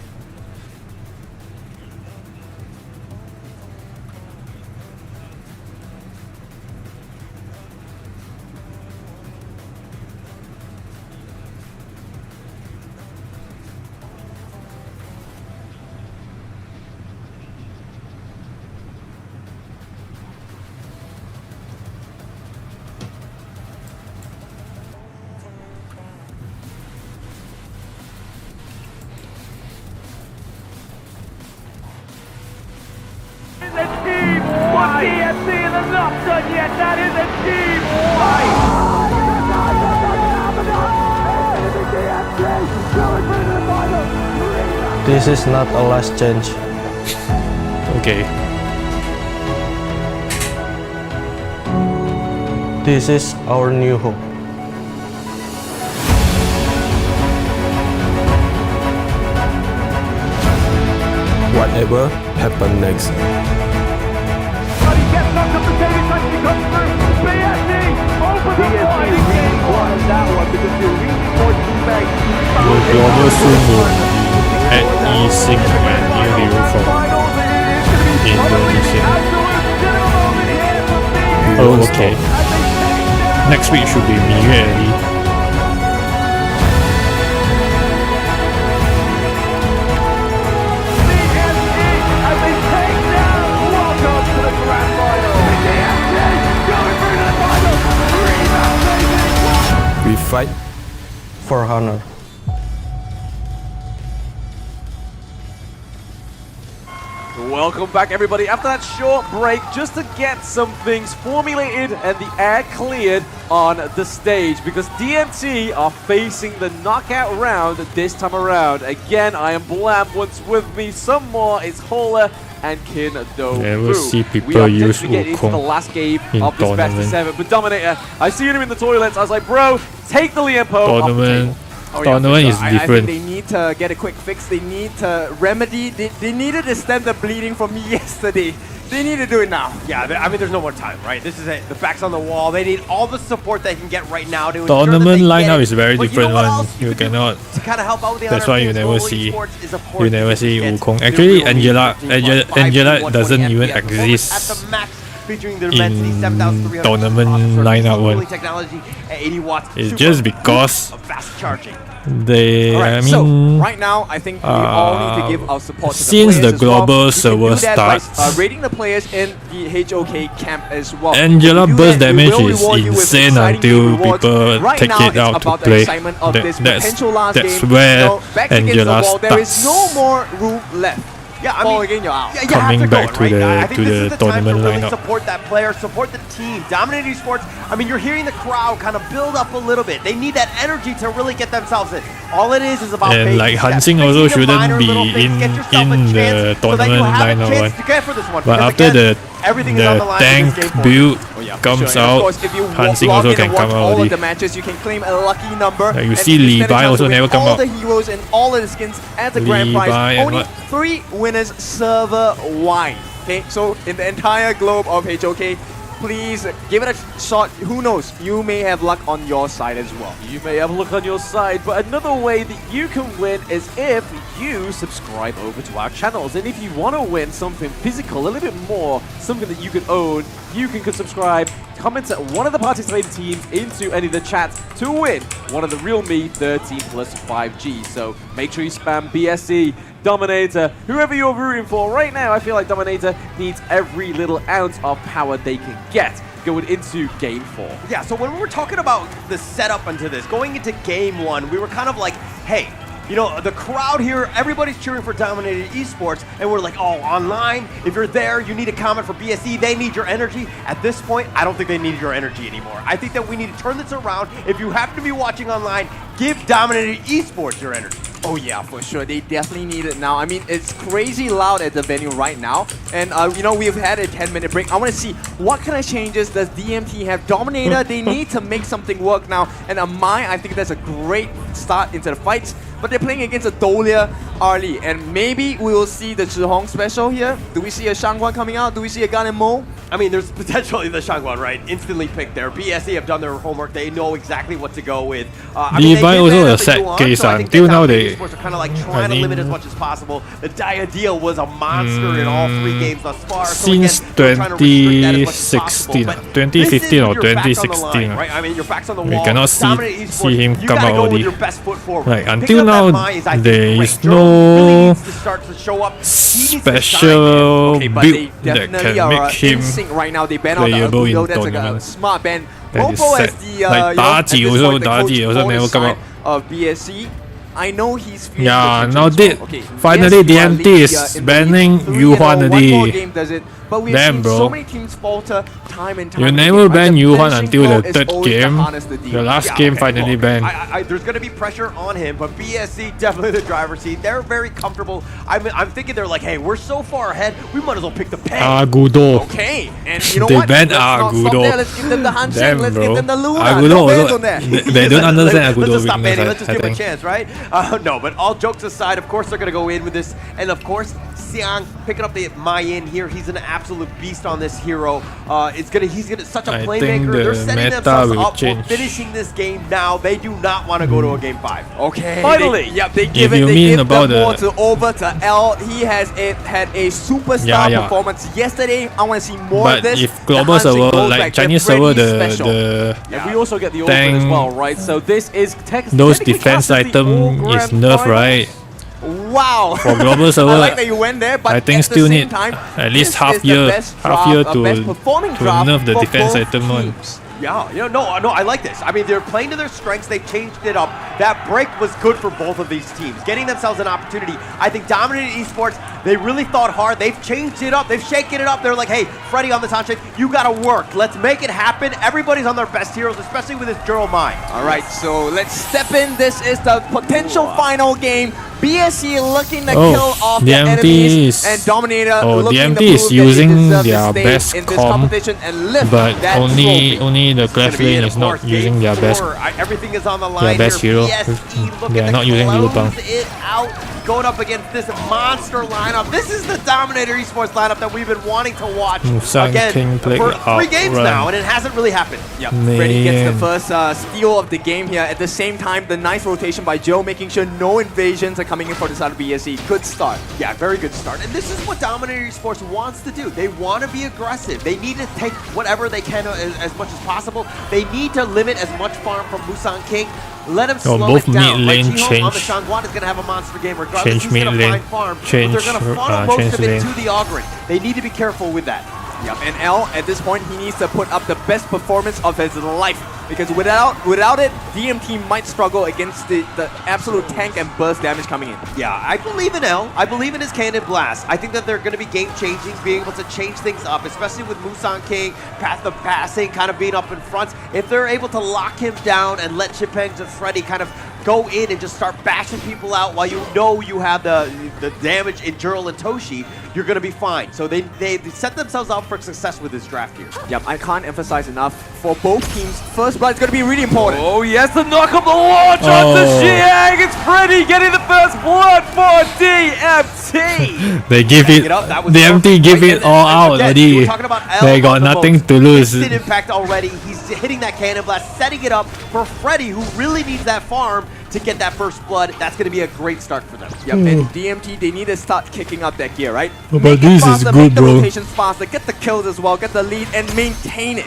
This is not a last change. Okay. This is our new hope. What whatever happen next. The global soon will be at E-Sync and E-Liu from Indonesia. Oh, okay. Next week should be Miyue already. We fight for honor. Welcome back, everybody. After that short break, just to get some things formulated and the air cleared on the stage, because DMT are facing the knockout round this time around. Again, I am Blam. Once with me, some more is Hola and Kin Do. Never see people we are use to get into the Wukong last game in of this best of tournament. 7. But Dominator, I see him in the toilets. I was like, bro, take the Liempo off the Tournament, table. tournament is I think different. they need to get a quick fix. They need to remedy. They needed to stem the bleeding from yesterday. They need to do it now. Yeah, I mean, there's no more time, right? This is it. The back's on the wall. They need all the support they can get right now to ensure Tournament that they lineup get is very it. But you different know what one. else You could do cannot. to kind of help out with the That's other why you things never Global see. Esports is, of course, You never the see kids. Wukong. The Actually, real Angela Angela doesn't even at exist the max, featuring the in immensity 7,300 tournament lineup one. technology at 80 watts. It's super just because of fast charging. they. All right, I so mean, right now, I think we all need to give our support to the since players the as well. global We can server do that by, starts, rating the players in the HOK camp as well. Angela If you do burst that, we damage will is reward you with insane exciting until game rewards. people Right take now, it it's out to about the play. excitement of this potential last That's game. where You know, back against the Angela wall, there is no starts more room left. Yeah, I Fall mean, again, you're out. Yeah, you coming have to back go, to right? the- I think to this the is the time to tournament really lineup. support that player, support the team. Dominator Esports, I mean, you're hearing the crowd kind of build up a little bit. They need that energy to really get themselves in. All it is about And baby like steps, Hansing fixing also the shouldn't minor be little things, get yourself a in chance the so that you tournament have a lineup chance one. to get for this one. But Because after again, everything is on the line in tank this game for you. build Oh, yeah, for comes sure. And of out, course, if you Hansing log also in can and watch come out all of already. the matches, you can claim a lucky number. Like you and see you stand a Levi chance to also win never come all out. the heroes and all of the skins as a grand Levi prize. and Only what? 3 winners server-wide. Okay, so in the entire globe of HOK, please give it a shot. Who knows? You may have luck on your side as well. You may have a look on your side, but another way that you can win is if you subscribe over to our channels. And if you want to win something physical, a little bit more, something that you can own, you can subscribe, comment at one of the participating teams into any of the chats to win one of the Realme 13 plus 5G. So make sure you spam BSE, Dominator, whoever you're rooting for. Right now, I feel like Dominator needs every little ounce of power they can get going into Game 4. Yeah, so when we were talking about the setup into this, going into Game 1, we were kind of like, hey, you know, the crowd here, everybody's cheering for Dominator Esports, and we're like, oh, online, if you're there, you need a comment for BSE, they need your energy. At this point, I don't think they need your energy anymore. I think that we need to turn this around. If you happen to be watching online, give Dominator Esports your energy. Oh yeah, for sure. They definitely need it now. I mean, it's crazy loud at the venue right now. And, you know, we've had a 10-minute break. I want to see what kind of changes does DMT have. Dominator, they need to make something work now. And Amai, I think that's a great start into the fights. But they're playing against a Dolia early. And maybe we will see the Zhihong special here. Do we see a Shangguan coming out? Do we see a Gan and Mo? I mean, there's potentially the Shangguan, right? Instantly picked there. BSE have done their homework. They know exactly what to go with. I mean, they Levi did also ban a up the sad Yuan, case so I think until that now Dominator they- Esports are kind of like trying to limit as much as possible. The Dia was a monster in all 3 games thus far. So Since again, they're trying to restrict that as much as 2016, possible. But 2015 this is or your back on the 2016, line, right? I mean, your back's on the we wall. cannot see Dominator Esports, him you come gotta out go with already. your best foot forward. Like, Picking until up that now, Mai is, I think, there great. is Jerome really no needs to start to show up. He needs to shine, man. special Okay, but they build that definitely can are make him in sync right now. They ban out the playable in Agudo. That's like a tournament. smart ban. That is Mopo sad. as the Like you know, at Daji this also- point, the Daji coach also for never his come side out. of BSE. I know he's feeling Yeah, the now tension did as well. Okay, finally yes, you are DMT lead, is in the banning lead, 3-0. Yuhan One more already. game does it. But we've Damn, seen bro. so many teams falter time and time You again, never right? ban The Yuhan finishing until goal the is third always to game. harness the The deal. last Yeah, game okay, finally look, banned. there's going to be pressure on him, but BSE definitely the driver's seat. They're very comfortable. I'm thinking they're like, hey, we're so far ahead, we might as well pick the pen. Agudo. Okay, and you know They what? banned Let's not stop Agudo. there. Let's give them the handshake. Damn, Let's bro. give them the Luna. Agudo No also- bans on that. they don't understand Let's Agudo just stop weakness, banning. Let's just I give him a think. chance, right? No, but all jokes aside, of course they're going to go in with this. And of course, Xiang picking up the Mayin here. He's an absolute beast on this hero. He's gonna such a I playmaker. think They're the setting meta themselves will up for change. finishing this game now. They do not want to go to a game 5. Okay. Finally! They give If you mean the about ball the- to over to L. He has had a superstar Yeah. performance yesterday. I want to see more But of this. if global The server, Hanshin goes like back, Chinese they're server, pretty special. And we also get the Orphan as Tank- well, right? So this is those technically defense classed as the item all is grand nerf, finals. right? Wow. For global server, I like that you went there, but I think at still the same need time, at least this half is the year, best half year draft, best performing to draft nerf the for defense both item one. teams. Yeah, no, I like this. I mean, they're playing to their strengths. They've changed it up. That break was good for both of these teams, getting themselves an opportunity. I think Dominator Esports, they really thought hard. They've changed it up. They've shaken it up. They're like, hey, Freddy on this handshake, you got to work. Let's make it happen. Everybody's on their best heroes, especially with this Juro Mine. All right, so let's step in. This is the potential final game. BSE looking to Oh, kill off the DMT enemies, is- and Dominator oh, looking DMT to is prove that using they deserve their to stay best in this comm, competition and lift But that trophy. only the clash lane is not using their best. Everything is on the line best here. hero. BSE looking They are to not using close Lupang. it out, going up against this monster lineup. This is the Dominator Esports lineup that we've been wanting to watch Musang again King played for 3 games outrun. now, and it hasn't really happened. Yep, Freddy gets the Man. first steal of the game here. At the same time, the nice rotation by Joe, making sure no invasions are coming in for the side of BSE. Good start. Yeah, very good start. And this is what Dominator Esports wants to do. They want to be aggressive. They need to take whatever they can as much as possible. They need to limit as much farm from Musang King. Let him slow both it down. mid lane Like Jihoon on the change- Shangguan is going to have a monster game regardless. change He's going mid to lane, find farm. change, but they're going to funnel most change of it lane. to the Ogren. They need to be careful with that. Yep, and L, at this point, he needs to put up the best performance of his life. Because without it, DMT might struggle against the absolute tank and burst damage coming in. Yeah, I believe in L. I believe in his Cannon Blast. I think that they're going to be game-changing, being able to change things up, especially with Musang King, path of passing, kind of being up in front. If they're able to lock him down and let Chipengs and Freddy kind of go in and just start bashing people out while you know you have the damage in Jurl and Toshi, you're going to be fine. So they set themselves up for success with this draft here. Yep, I can't emphasize enough. For both teams, first blood is going to be really important. Oh yes, the knock of the launch onto Oh. Xiang. It's Freddy getting the first blood for DMT. They give it. It up, that was DMT give perfect. it all out Again, already. we're talking about L They got on the nothing most to lose. instant impact already. He's hitting that Cannon Blast, setting it up for Freddy, who really needs that farm to get that first blood. That's going to be a great start for them. Yep, and DMT, they need to start kicking up that gear, right? But Make it this is faster, good, make the bro. rotations faster, get the kills as well, get the lead, and maintain it.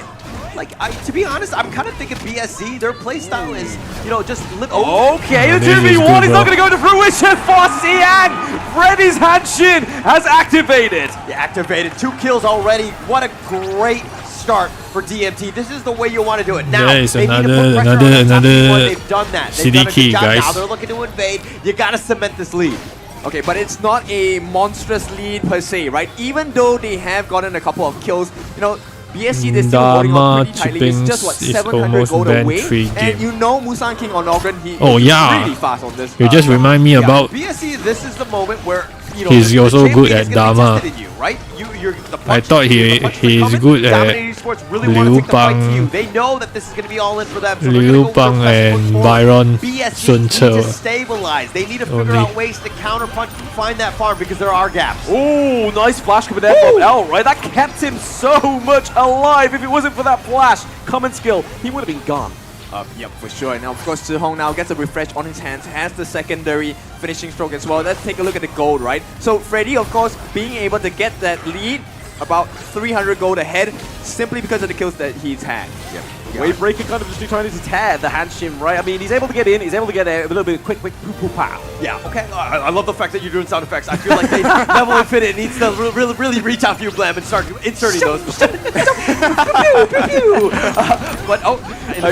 Like, to be honest, I'm kind of thinking BSE, their playstyle is, you know, just live. Okay, the This is 2v1 good, is bro. not going to go into fruition for Xiang. Freddy's Hanshin has activated. Activated 2 kills already. What a great start for DMT. This is the way you want to do it. Now, There is they need to another- put pressure on the top another before they've done that. They've CD done a good key, job. guys. Now they're looking to invade. You got to cement this lead. Okay, but it's not a monstrous lead per se, right? Even though they have gotten a couple of kills, you know, BSE they're still holding on pretty tightly. It's just what, Chippings is 700 almost gold banned away, 3 and game. you know Musang King on Ogren, he's yeah. really fast on this. You just remind me about BSE, this is the moment where, you know, He's the also champion good is at gonna be Dama. tested in you, right? You're the I punch thought the punch he's coming. good at Dominator Esports really want to take the fight to you. Liupang. They know that this is going to be all in for them. So they're Liu gonna go Pang for best foot and forward. Byron BSE Sun need Tzu. to stabilize. They need to figure Only. out ways to counter punch, find that farm because there are gaps. Oh, nice flash coming there from L, right? That kept him so much alive. If it wasn't for that flash, common skill, he would have been gone. Yep, for sure. Now, of course, Zihong now gets a refresh on his hands, has the secondary finishing stroke as well. Let's take a look at the gold, right? So, Freddy, of course, being able to get that lead, about 300 gold ahead, simply because of the kills that he's had. Yep. Wavebreaker kind of just trying to tear the Hanshin, right? I mean, he's able to get in, he's able to get a little bit of quick poo-poo-pow. Yeah, okay. I love the fact that you're doing sound effects. I feel like they Level Infinite needs to really reach out for you, Blam, and start inserting those. But,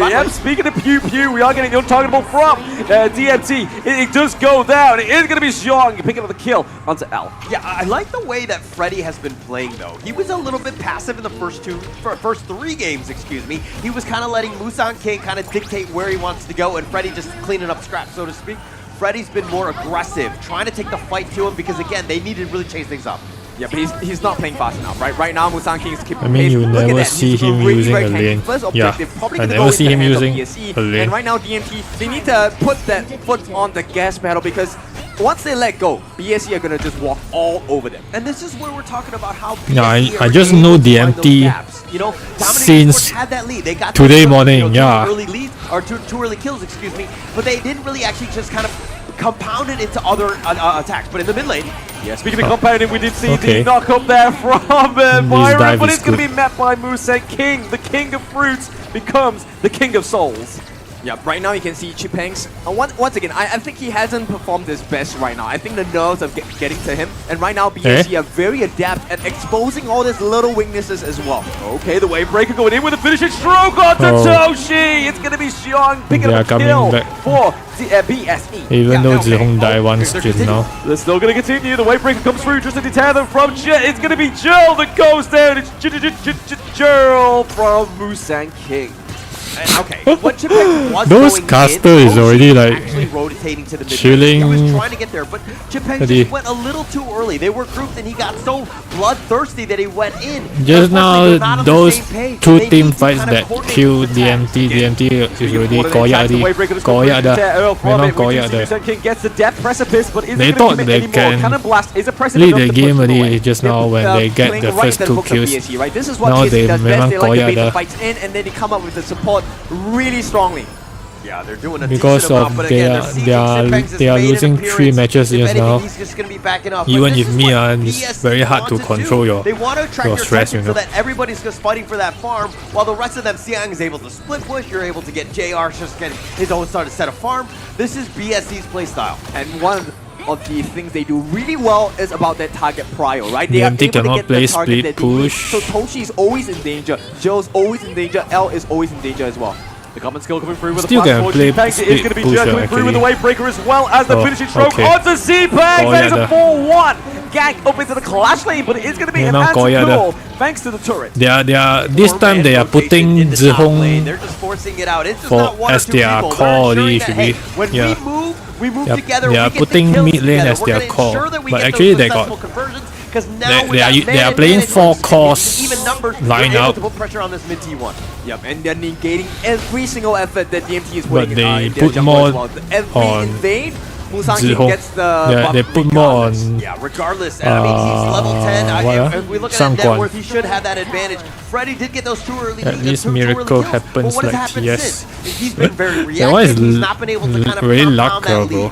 Yeah, speaking of pew-pew, we are getting the untargetable from DMT. It does go down. It is going to be Xiang picking up the kill onto L. yeah, I like the way that Freddy has been playing, though. He was a little bit passive in the first 3 games, excuse me. He was kind of letting Musang King kind of dictate where he wants to go, and Freddy just cleaning up scraps, so to speak. Freddy's been more aggressive, trying to take the fight to him because, again, they need to really change things up. Yeah, but he's not playing fast enough, right? Right now, Musang King is keeping I mean, pace. you Look at never that. see He's him really using very a tanky. lane. First Yeah, objective, probably I gonna never go see into him the hands of using BSE. a lane. And right now, DMT, they need to put that foot on the gas pedal because once they let go, BSE are gonna just walk all over them. And this is where we're talking about how Yeah, BSE I are just able know to the find those MT gaps. You know, Dominator since Sports had that lead. They got today those, morning, two yeah. early leads or two early kills, excuse me. But they didn't really actually just kind of compound it into other attacks. But in the mid lane, Yeah, speaking of compounding, we did see Okay. the knock up there from Byron, dive but is it's going to good. be met by Musang King. The king of fruits becomes the king of souls. Yeah, right now you can see Chipangs. Once again, I think he hasn't performed his best right now. I think the nerves are getting to him. And right now, BSE are very adept at exposing all these little weaknesses as well. Okay, the wave breaker going in with a finishing stroke onto Oh. Toshi. It's going to be Xiong picking They up are a kill coming back. for the BSE. Even though okay. Zihong died once they're just now. They're still going to continue. The wave breaker comes through just to deter them from Jet. It's going to be Jill that goes down. It's Jill from Musang King. okay, what Chipeng was Those going caster in, is Toshi already, was like, actually rotating to the mid chilling. lane. He was trying to get there, but Chipeng Ready. just went a little too early. They were grouped, and he got so bloodthirsty that he went in. Just Unfortunately, they're not now, on the those same page. two They team need to fights kind of that coordinate kill his attacks. DMT is already koyak dah. Memang koyak dah. King gets the death precipice, but isn't They going to thought commit they anymore. can Cannon Blast is a precedent lead enough the to push game them away. already just now when they get playing the right first into the 2 book of kills. BSE, right? This is what Now BSE they does best. memang They like to koyak bait the dah. fights in, and then they come up with the support really strongly. Yeah, they're doing a Because decent amount, of but again, they they're are- seeing they are- Chipeng's has they are made an losing 3 appearance. matches If just anything, now. he's just going to be backing up. Even But this if is me, what it's BSE very hard to want control do. your- They want to attract your your stress, attention you so know. that everybody's just fighting for that farm, while the rest of them, Siang is able to split push. You're able to get JR just getting his own started set of farm. This is BSE's playstyle. And one of the things they do really well is about that target prio, right? They are DMT able to cannot get the play target split that they need. push. So Toshi is always in danger, Joe's always in danger, L is always in danger as well. The common skill coming through with Still the can flash play forward. It is split going to be push, Jer coming through with the actually. wave breaker as well as the Oh, finishing stroke okay. onto Z-Pang. That is a Koyak dah. 4-1. Gang up into the clash lane, but it is going to be an Memang answer koyak dah. goal thanks to the turret. They are this Form time and they are rotation putting in the top lane. Zihong They're just forcing it out. It's just for- not one or as two their people. core They're ensuring already that, should hey, be. when Yeah. we move They are- together. they are we get the putting kills mid lane together. as We're their gonna core. ensure that we But get actually those they got- successful conversions, 'cause now with they are that man they are playing advantage 4 and cores even numbers, line they're able out. to put pressure on this mid T1. Yep, and they're negating every single effort that DMT is But putting they in their put jungle more as well. Every on invade, Musang King Zihong. gets the Yeah, they buff put more regardless. on Yeah, regardless. And I mean, he's level 10. what, If we look at Sang that net Quan. worth, he should have that advantage. Freddy did get those 2 early At leads, least two early miracle kills. happens But what has like happened TS. since? He's been very That one is reactive. He's not been able to kind of really compound luck, that bro. lead.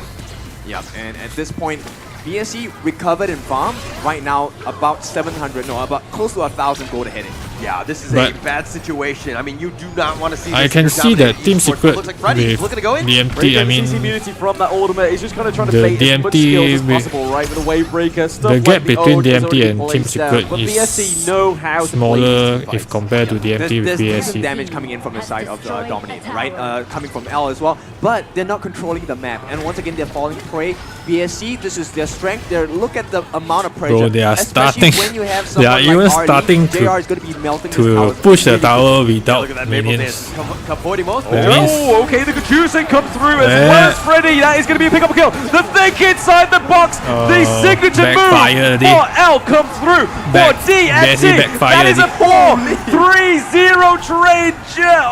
Yep, and at this point, BSE recovered in farm. Right now, about 700, no, about close to 1,000 gold ahead. Yeah, this is But a bad situation. I mean, you do not want to see this. I if can you're see dominating that Team esports, but Secret it looks like Freddy with looking to go in. DMT. I mean, immunity from that ultimate. He's just kind of trying to the bait as much DMT skills as with- possible, right? With the wave breaker, stuff the gap like the between ult is DMT already and Team placed down, Secret but is BSE know how to play smaller these if fights. compared to DMT with There's decent BSE. damage coming in from the side of the Dominator, right? Coming from L as well, but they're not controlling the map. And once again, they're falling prey. BSE, this is their strength. Look at the amount of pressure. Bro, they are especially starting- when you have they are someone even like RD, starting to- JR is going to be melting his To towers push the really tower Look without at that Maple minions. Dance. Capote-Mos. That means- Oh, okay, the Kajusing comes through as Yeah. well as Freddy. That is going to be a pick-up kill. The think inside the box. The signature backfire move already. for L comes through Back- for DMT. Messi backfire That is a already. 4-3-0 trade.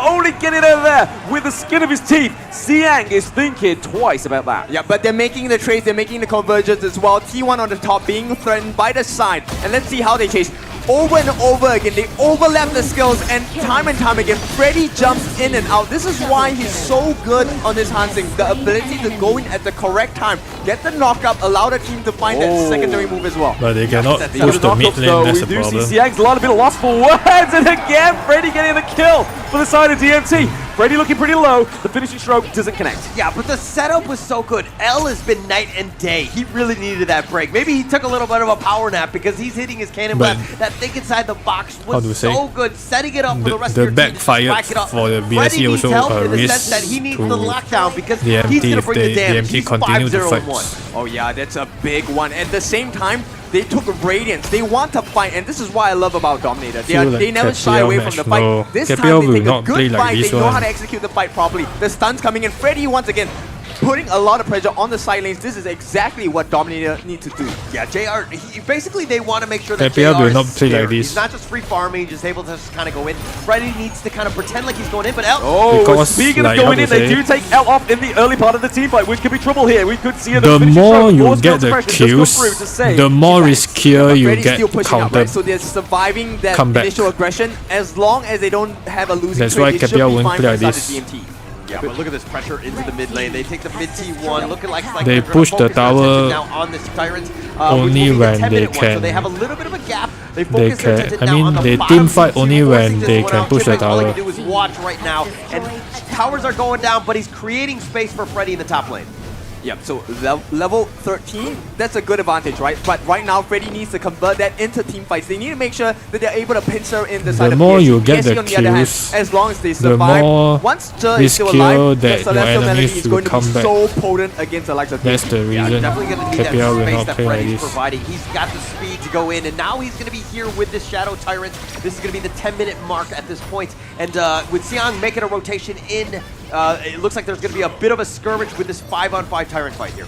Only getting out of there with the skin of his teeth. Siang is thinking twice about that. Yeah, but they're making the trades, they're making the conversions as well. T1 on the top being threatened by the side. And let's see how they chase. Over and over again, they overlap the skills, and time again, Freddy jumps in and out. This is why he's so good on his Hansing. The ability to go in at the correct time, get the knock-up, allow the team to find that secondary move as well. But they cannot That's push the mid lane, that's the we do problem. see Siang's a lot of bit of lost for words, and again, Freddy getting the kill for the side of DMT. Freddy looking pretty low. The finishing stroke doesn't connect. Yeah, but the setup was so good. L has been night and day. He really needed that break. Maybe he took a little bit of a power nap because he's hitting his cannon But- blast. That thing inside the box How to was say? so good, setting it up for the rest The of your team to just backfire rack it up. for the Freddy BSE needs also help a in the sense risk that he needs to the lockdown because DMT he's going to if bring the they damage. DMT He's continue to 5-0-1. fight. Oh yeah, that's a big one. At the same time, they took Radiance. They want to fight, and this is what I love about Dominator. Feel like They never shy KPL away match, from the fight. no. This KPL time they will take a not play good like fight. this They know how one. to execute the fight properly. The stun's coming in. Freddy once again putting a lot of pressure on the side lanes. This is exactly what Dominator need to do. Yeah, JR, basically they want to make sure that KPL JR will is not play like scared. this. He's not just free farming, just able to just kind of go in. Freddy needs to kind of pretend like he's going in, but L. Oh, Because, speaking like, of how going to in, they say, do take L off in the early part of the team fight, which could be trouble here. We could see the finishing more stroke, you more get skills the pressure just come kills, through to save the more defense. riskier But you Freddy's get still pushing up, countered. right? So they're surviving that Comeback. initial aggression. As long as they don't have a losing That's streak, why it should KPL be won't fine play for like inside this. the DMT. Yeah, but look at this pressure into the mid lane. They take the mid T1, looking like They they're gonna push the focus their tower attention now on this Tyrant. only which will be the when 10-minute they one, so can- they have a little bit of a gap. They They focus their can. attention I now on mean, the they bottom team fight T2, only forcing when this they one can out. push the Chippex, all he tower. can do is watch right now, and towers are going down, but he's creating space for Freddy in the top lane. Yep, so level 13, that's a good advantage, right? But right now, Freddy needs to convert that into team fights. They need to make sure that they're able to pincer in the side of more BSE. you get BSE, the on the other hand, kills, as long as they the survive, more once Zhe is still riskier alive, that the your Celestial Melody enemies is will going to be come back. so potent against the likes of That's the Yeah, reason definitely going to need KPL will that space not that play like Freddy's this. providing. He's got the speed to go in, and now he's going to be here with this Shadow Tyrant. This is going to be the 10-minute mark at this point. And with Xiang making a rotation in, it looks like there's going to be a bit of a skirmish with this 5-on-5 Tyrant fight here.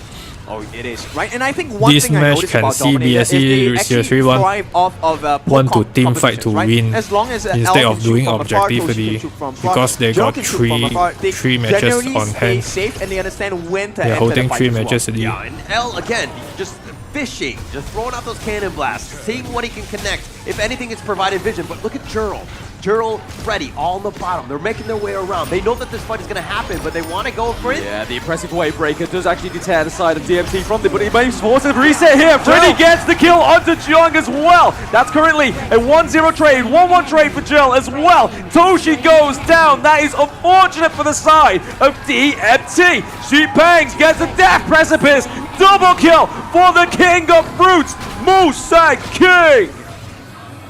Oh, it is, right? And I think one This thing I match noticed can about see Dominator is BSE they actually 3-1 thrive off of want to post-comp team fight to competitions, right? win As long as instead L of can shoot doing from afar, Toshi objectively, can shoot from afar, because they Joe got can shoot from afar. They three matches generally on stay hand. safe and they understand when to They're enter holding the fight 3 as well. matches already. Yeah, and L, again, just fishing, just throwing out those cannon blasts, seeing what he can connect. If anything, it's provided vision. But look at Jurl. Jurl, Freddy, all on the bottom. They're making their way around. They know that this fight is going to happen, but they want to go for it. Yeah, the impressive wave breaker does actually deter the side of DMT from it, but he may force a reset here. Freddy gets the kill onto Jiang as well. That's currently a 1-0 trade, 1-1 trade for Jill as well. Toshi goes down. That is unfortunate for the side of DMT. Pangs gets the death precipice. Double kill for the king of fruits, Musang King.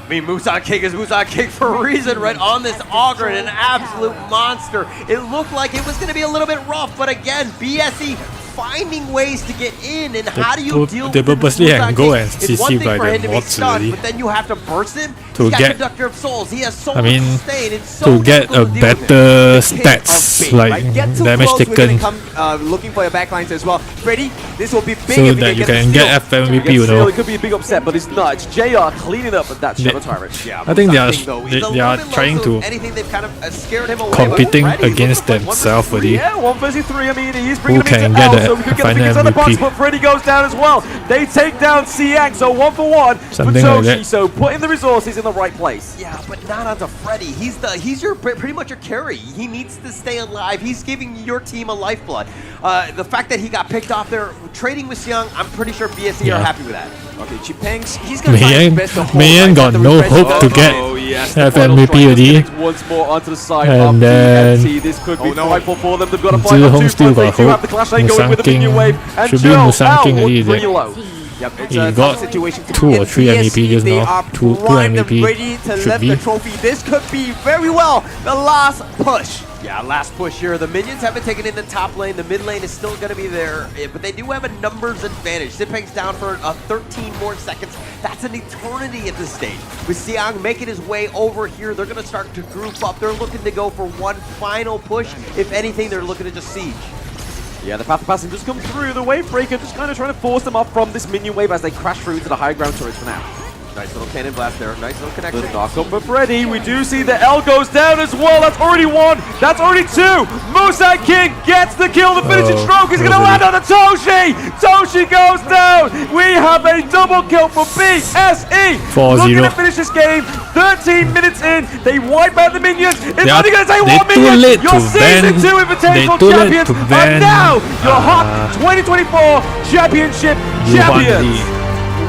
I mean, Musang King is Musang King for a reason, right? On this Augur, an absolute monster. It looked like it was going to be a little bit rough, but again, BSE finding ways to get in, and how do you deal they with this purposely Musang go King? and It's one CC thing by for the him to be mods stunned, already. but then you have to burst him. To He's got get- Conductor of Souls. He has so I much mean, sustain. It's so to get difficult a to deal with him. better King of stats bait, like right? Get too damage close, we're taken, gonna come looking for your backlines as well. Freddy, this will be big so if that you the can steal. get FMVP, Yes, you still, know. it could be a big upset, but it's not. It's JR cleaning up at that Shadow Tyrant. Yeah, I think they are Musang King, though, is they a are little bit low, trying so to anything they've kind of scared him away. competing But Freddy, against looking for 1 versus themselves 3. already. Yeah, 1 versus 3. I mean, he's bringing Who him can into get L, the so we could get the final biggest other box, MVP? but Freddy goes down as well. They take down Xiang, so 1-for-1 for Something like Toshi, that. so putting the resources in the right place. Yeah, but not onto Freddy. He's your pretty much your carry. He needs to stay alive. He's giving your team a lifeblood. The fact that he got picked off there trading with Xiang, I'm pretty sure BSE are happy with that. Okay, Chipangs, he's gonna try his best to hold. Mayan got the no refresh hope to of- get yes, FMVP already. once more onto the side And of then DMT. This could be no. frightful for them. They've got to fight Zhihong on 2 still fronts. got They do have hope. the clash lane going with the Musang minion King wave. And should be Jill, Musang Al King was already pretty there. low. Yep, it's He a got tough situation to 2 be or in. 3 BSE, MVP just they now. are 2 primed and MVP ready to should lift be. the trophy. This could be very well the last push. Yeah, last push here. The minions haven't taken in the top lane. The mid lane is still going to be there, but they do have a numbers advantage. Zipang's down for 13 more seconds. That's an eternity at this stage. With Xiang making his way over here, they're going to start to group up. They're looking to go for one final push. If anything, they're looking to just siege. Yeah, the path of passing just come through. The wave breaker just kind of trying to force them off from this minion wave as they crash through to the high ground turrets for now. Nice little cannon blast there. Nice little The connection. knock up for Freddy. We do see the L goes down as well. That's already 1. That's already 2. Musang King gets the kill. The finishing stroke is going to land on the Toshi. Toshi goes down. We have a double kill for BSE. 4-0. Looking to finish this game. 13 minutes in. They wipe out the minions. It's only going to take they 1 too minion. late Your to season ban- 2 Invitational they too late champions to are ban, now your HOK 2024 Championship champions.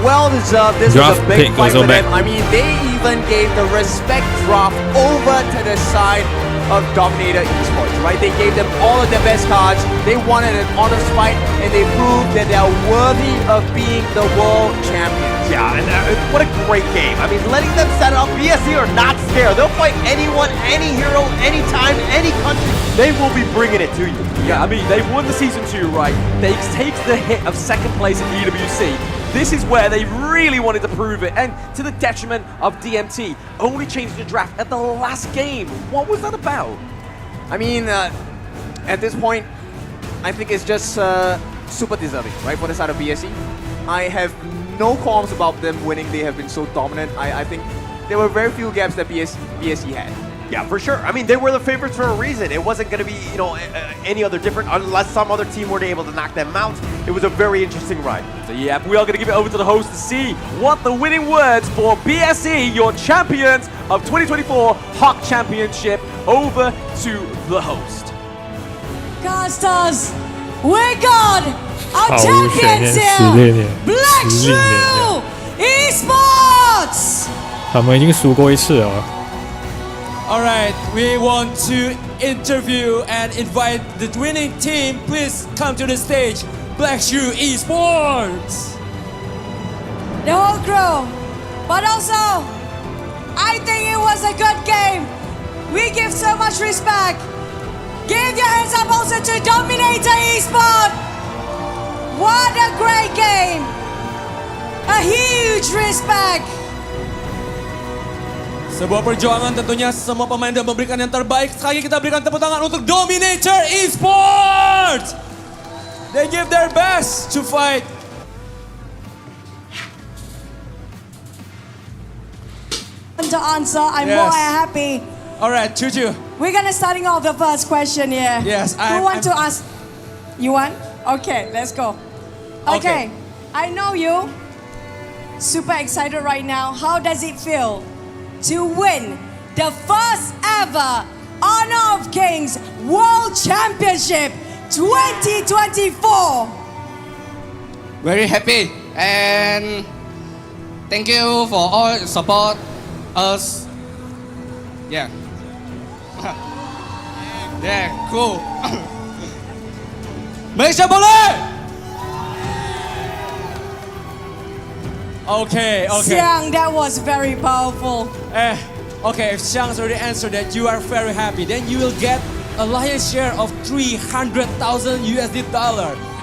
Well deserved. This was Draft a big pick fight also for them. back. I mean, they even gave the respect draft over to the side of Dominator Esports, right? They gave them all of their best cards. They wanted an honest fight, and they proved that they are worthy of being the world champions. Yeah, and what a great game. I mean, letting them set it up. BSE are not scared. They'll fight anyone, any hero, anytime, any country. They will be bringing it to you. Yeah, I mean, they won the Season 2, right? They take the hit of 2nd place in EWC. This is where they really wanted to prove it, and to the detriment of DMT, only changing the draft at the last game. What was that about? I mean, at this point, I think it's just super deserving, right, for the side of BSE. I have no qualms about them winning. They have been so dominant. I think there were very few gaps that BSE had. Yeah, for sure. I mean, they were the favorites for a reason. It wasn't going to be, any other different unless some other team were able to knock them out. It was a very interesting ride. So yeah, we are going to give it over to the host to see what the winning words for BSE, your champions of 2024 HOK Championship, over to the host. Casters, we got our 好悬念champions 16年 Black 16年 True Esports. 他们已经输过一次了。 All right, we want to interview and invite the winning team. Please come to the stage. Black Shoe Esports. The whole crew. But also, I think it was a good game. We give so much respect. Give your hands up also to Dominator Esports. What a great game. A huge respect. Sebuah perjuangan tentunya semua pemain sudah memberikan yang terbaik. Sekali lagi kita berikan tepuk tangan untuk Dominator Esports. They give their best to fight. To answer, I'm Yes. more happy. All right, Chuchu. We're gonna starting off the first question here. Yes, Who want to ask? You want? Okay, let's go. Okay, Okay. I know you. Super excited right now. How does it feel to win the first ever Honor of Kings World Championship 2024? Very happy and thank you for all support us. Yeah. Yeah, cool. Malaysia boleh. Okay. Xiang, that was very powerful. Okay, if Xiang's already answered that you are very happy, then you will get a lion's share of $300,000 USD.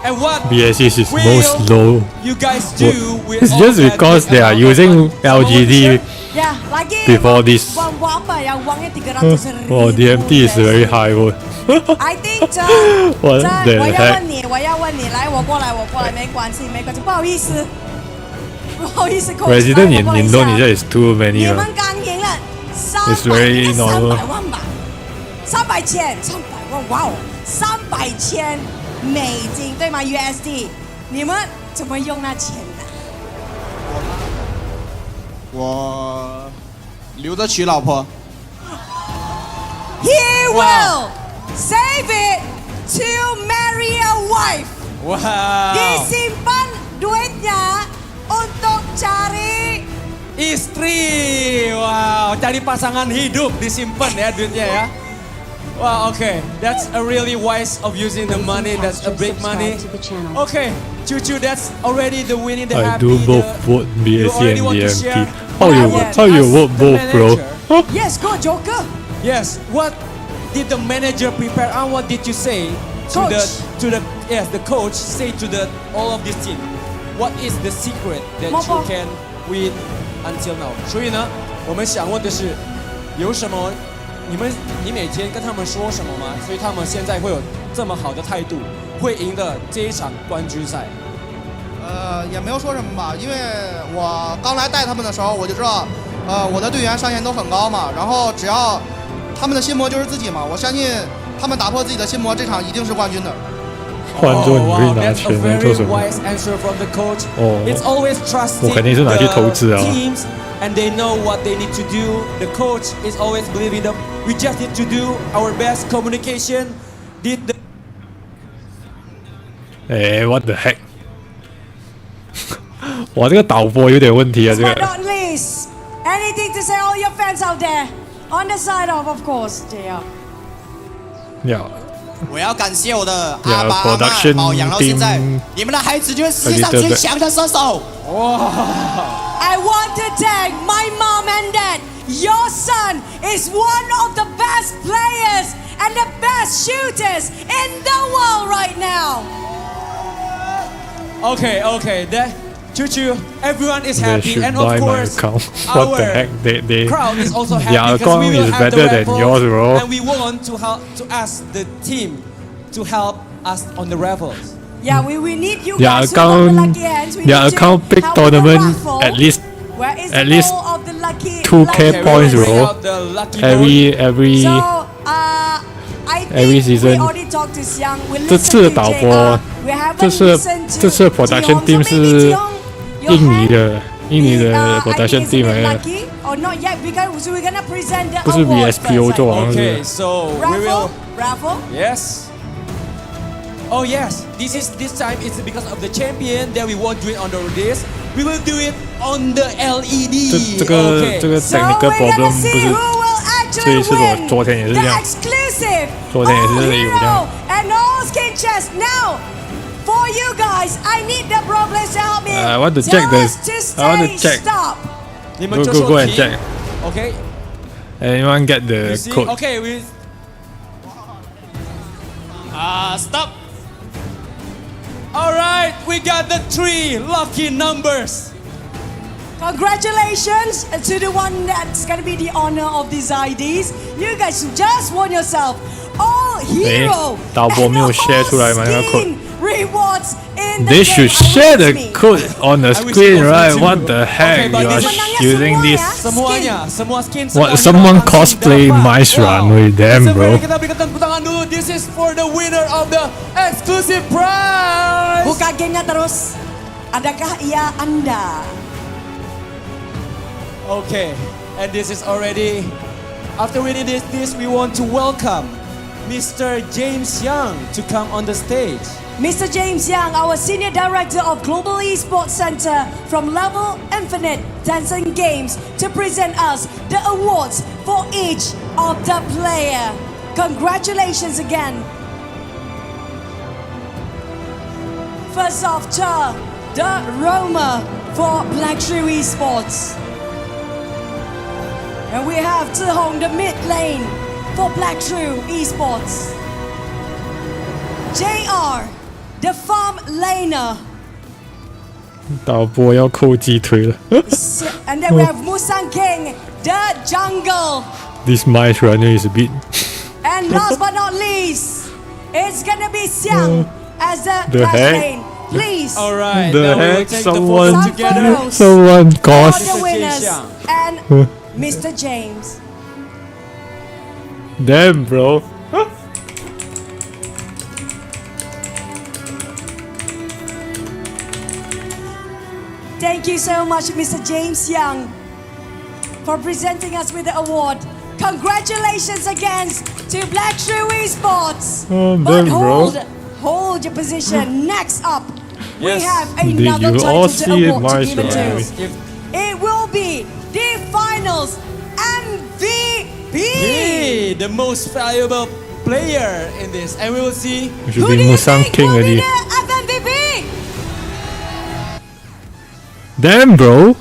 And what BSE is will most low. you guys do with It's all just that because they are big using amount of LGD. Yeah, lagi Before this. yang wangnya 300,000 Oh, DMT is very high. I think What the 我要 heck? 问你，来，我过来，没关系，不好意思，Coach， President 来我过来一下Indonesia is too many 你 了。们刚赢了 It's very 300 normal. 万吧，300万，哇哦，300千美金对吗 ？USD， 你们怎么用那钱的？我留着娶老婆。 He will save it to marry a wife. Wow. Disimpan duitnya untuk cari Istri. Wow, cari pasangan hidup disimpan ya duitnya ya. Wow, okay. That's a really wise of using the money. That's a big money. Okay, Chuchu, that's already the winning, the I happy. do both the- vote you BSE already and want to DMT. share? How But I you want to how you ask vote the both, bro? manager. Yes, go Joker. Yes, what did the manager prepare and what did you say to the coach say to the all of this team? What is the secret that you Mopo. can win until now? 所以呢，我们想问的是，有什么你每天跟他们说什么吗？所以他们现在会有这么好的态度，会赢得这一场冠军赛。也没有说什么吧，因为我刚来带他们的时候，我就知道，我的队员上限都很高嘛，然后只要他们的心魔就是自己嘛，我相信他们打破自己的心魔，这场一定是冠军的。换做你 wow, 会拿 that's a 钱来做 very 什么？ wise answer from the coach. 哦 It's always trusting 我肯定是拿去投资啊 the teams and they know what they need to do. The coach is always believing them. We just need to do our best communication. Did the 哎，what the heck？哇，这个导播有点问题啊，这 But 个。 not least, anything to say all your fans out there on the side of course, JR. 要我要感谢我的 Yeah, 阿爸阿妈 production 把我养到现在 team， 你们的孩子就是世界上最强的射手。 I want to thank my mom and dad. Your son is one of the best players and the best shooters in the world right now. Okay, that Chuchu, everyone is They happy, should and buy of my course, account. our What the heck? They crowd is also happy their because we account will is have the better than raffle, yours, bro. and we want to help to ask the team to help us on the raffles. Yeah, we need you Their guys who got the account, lucky hands. We their need to account big help with the tournament raffle. at least Where is at the least goal of the lucky 2K Okay, points, we'll bring bro. out the lucky Every So, I every think season. we already talked to Xiang. We 这 listen 次的 to 导 JR. 播， We haven't 这次 listened to 这次 production Jihong. team So maybe 是 Jihong, your 印尼 hand 的 production I think team is a bit 来的， lucky or not yet because we're gonna present the 不是 award VSPO first, 做好像 Okay, 是。 so we Raffle, will. raffle. Yes. Oh yes, this time it's because of the champion that we won't do it on the this. We will do it on the LED. 这个 Okay. 这个 So technical we're problem gonna 不 see 是 who will 这 actually 一次我 win 昨天也是 the 这样， exclusive 昨天也是 all 有这 hero 样。 and all skin chest. Now, for you guys, I need the pro players to help me. I want to Tell check this. us to I want to stay check. stop. 你们 Go 就 go 说 go and 停 check. Okay. Anyone get You the see? code? Okay, we. Stop. All right, we got the 3 lucky numbers. Congratulations to the one that's gonna be the honor of these IDs. You guys just won yourself all hero 导播没有 and share 出来吗？那个 all code skin rewards in the They game. should share I the wish me. code on the I wish screen, it was right? me What too. the heck? Okay, but You are this is- using this. Semuanya, semua skin. What? semuanya Someone langsung cosplay dapat. Mice Runway, damn, bro. Kita berikan tepuk tangan dulu. This is for the winner of the exclusive prize. Buka gamenya terus. Adakah ia Anda? Okay, and this is already. After winning this, we want to welcome Mr. James Young to come on the stage. Mr. James Young, our Senior Director of Global Esports Center from Level Infinite Tencent Games, to present us the awards for each of the player. Congratulations again. First off, the Roma for Black Shrew Esports. And we have Zihong, the mid lane for Black Shrew Esports. JR, the farm laner. 导播要扣鸡腿了。 And then we have Musang King, the jungle. This Mice Runner is a bit. And last but not least, it's gonna be Xiang as the The dash heck? lane. Please, All right, The now we will heck? take Someone- the photo together. photos Someone for cost. the winners Xiang. and Mr. James. Damn, bro. Thank you so much, Mr. James Young, for presenting us with the award. Congratulations again to Black Shrew Esports. Oh, But damn, bro. hold your position. Next up, we Yes. have Did another you title all to see award to Mice give it to. Runway? If It will be the finals MVP. he, the most valuable player in this, and we will see. It should Who be do you Musang think King will be already. the FMVP? Damn, bro.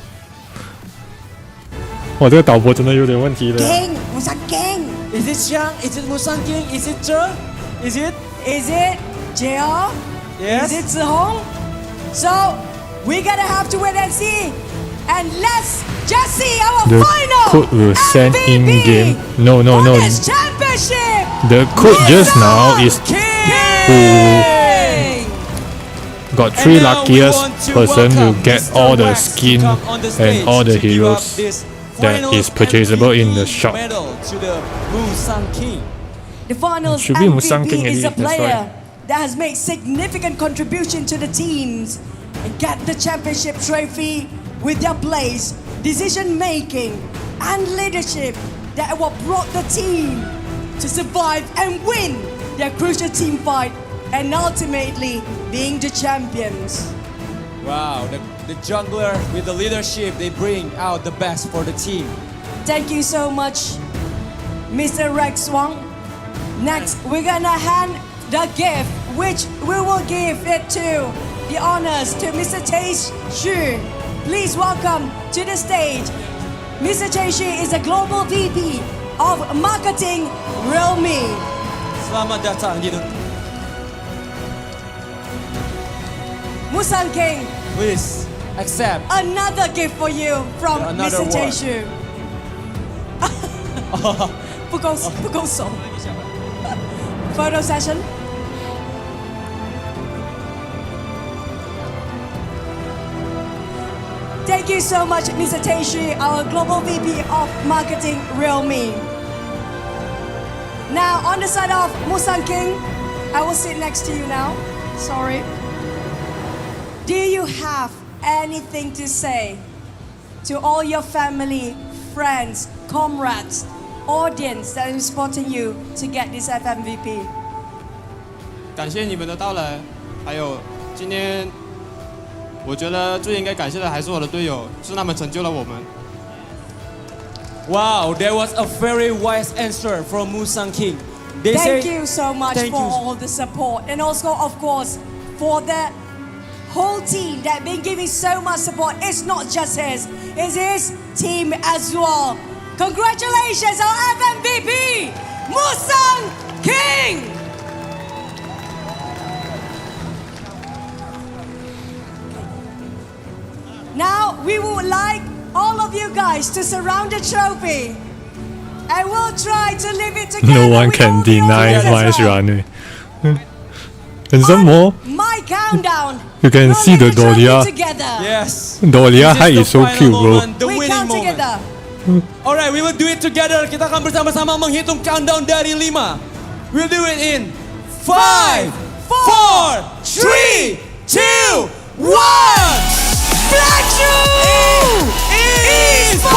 哇，这个导播真的有点问题了。 King, Musang King. Is it Xiang? Is it Musang King? Is it Zhe? Is it? Is it JR? Yes. Is it Zihong? So we're gonna have to wait and see. And let's just see our The final code will send MVP in game. No, no, for no. this championship. The code just now is King. got And 3 now we luckiest want to person to welcome get Mr. all the Wax to skin come on the stage and all the to give up heroes this that finals is purchasable in the MVP shop. Medal to the Musang King. The finals Should be Musang King MVP is a already, that's player why. that has made significant contribution to the teams and get the championship trophy with their plays, decision making, and leadership that what brought the team to survive and win their crucial team fight and ultimately being the champions. Wow, the jungler with the leadership, they bring out the best for the team. Thank you so much, Mr. Rex Wang. Next, we're gonna hand the gift, which we will give it to the honors to Mr. Chase Xu. Please welcome to the stage. Mr. Chase Xu is a global VP of marketing Realme. Selamat datang di Musang King, Please accept. another gift for you from Another Mr. Chase Xu. 不够熟。Photo session. Thank you so much, Mr. Teishi, our Global VP of Marketing, Realme. Now, on the side of Musang King, I will sit next to you now. Sorry. Do you have anything to say to all your family, friends, comrades, audience that is supporting you to get this FMVP? 感谢你们的到来，还有今天，我觉得最应该感谢的还是我的队友，是他们成就了我们。 Wow, that was a very wise answer from Musang King. They Thank say, you so much Thank for you. all the support, and also, of course, for the whole team that been giving so much support. It's not just his, it's his team as well. Congratulations, our FMVP, Musang King! Now, we would like all of you guys to surround the trophy. And we'll try to live it together. No one with can all the deny audience my as well. runway. And some more, My countdown. you can We'll see the live trophy Dahlia. together. yes. Dahlia height is so final cute, bro. moment, the We winning count moment. together. Alright, we will do it together. Kita akan bersama-sama menghitung countdown dari 5. We'll do it in 5, 4, 3, 2, 1. Black Shoe Esports!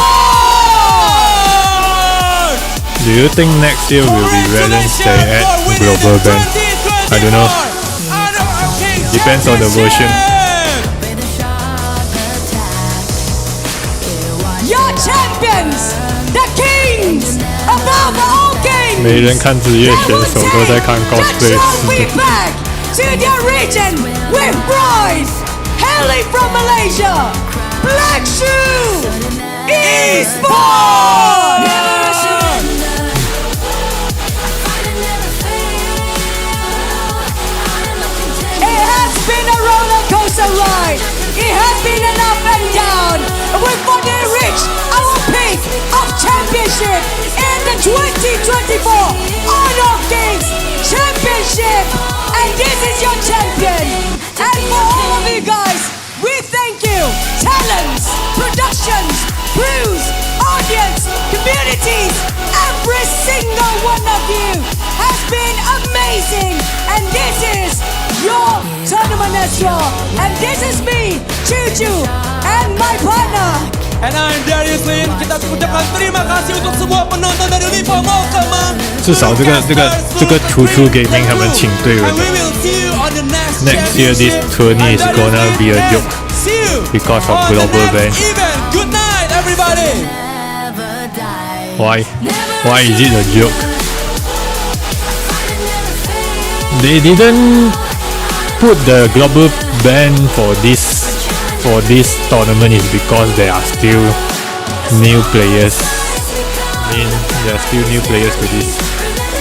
Do you think next year will be Valentine's Day at Global Band? I don't know. Depends on the version. Your champions, the kings, above all kings. 没人看职业选手，都在看 cosplay。 We back to the region with pride, hailing from Malaysia, Black Shoe Esports. It has been a roller coaster ride. It has been an up and down. We've finally reached our peak of championship in the 2024 Honor Kings Championship. And this is your champion. And for all of you guys, we thank you. Talents, productions, crews, audience, communities, every single one of you has been amazing. And this is your tournament as well. And this is me, Chuchu, and my partner. And I'm Darius Lin. Kita ucapkan terima kasih untuk semua penonton dari Lipo MOBA. 至少这个突出 gaming 他们请对人 And we will see you on the next Next year this championship. tourney is gonna be a joke See you because of on the Global next Band. event. Good night, everybody. Why? Why is it a joke? They didn't put the global ban for this tournament is because there are still new players. I mean, there are still new players to this.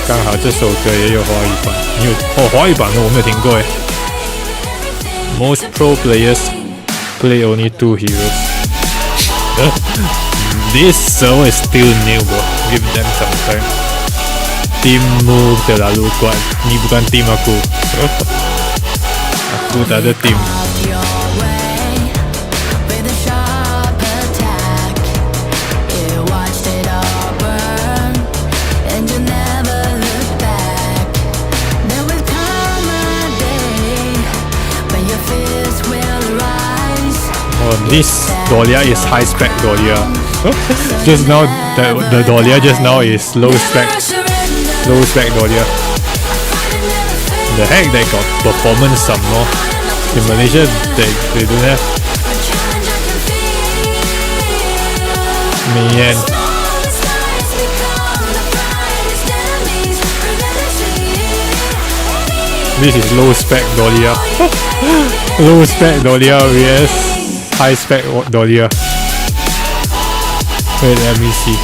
刚好这首歌也有华语版，华语版的我没有听过诶。Most pro players play only 2 heroes. This server is still new, bro. Give them some time. Timmu terlalu kuat. Ni bukan tim aku. Aku tak ada tim. Oh, this Dahlia is high spec Dahlia. Just now, the Dahlia just now is low spec Dahlia. The heck, they got performance some more. In Malaysia, they don't have. Man. This is low spec Dahlia. Low spec Dahlia vs high spec Dahlia. Wait, let me see.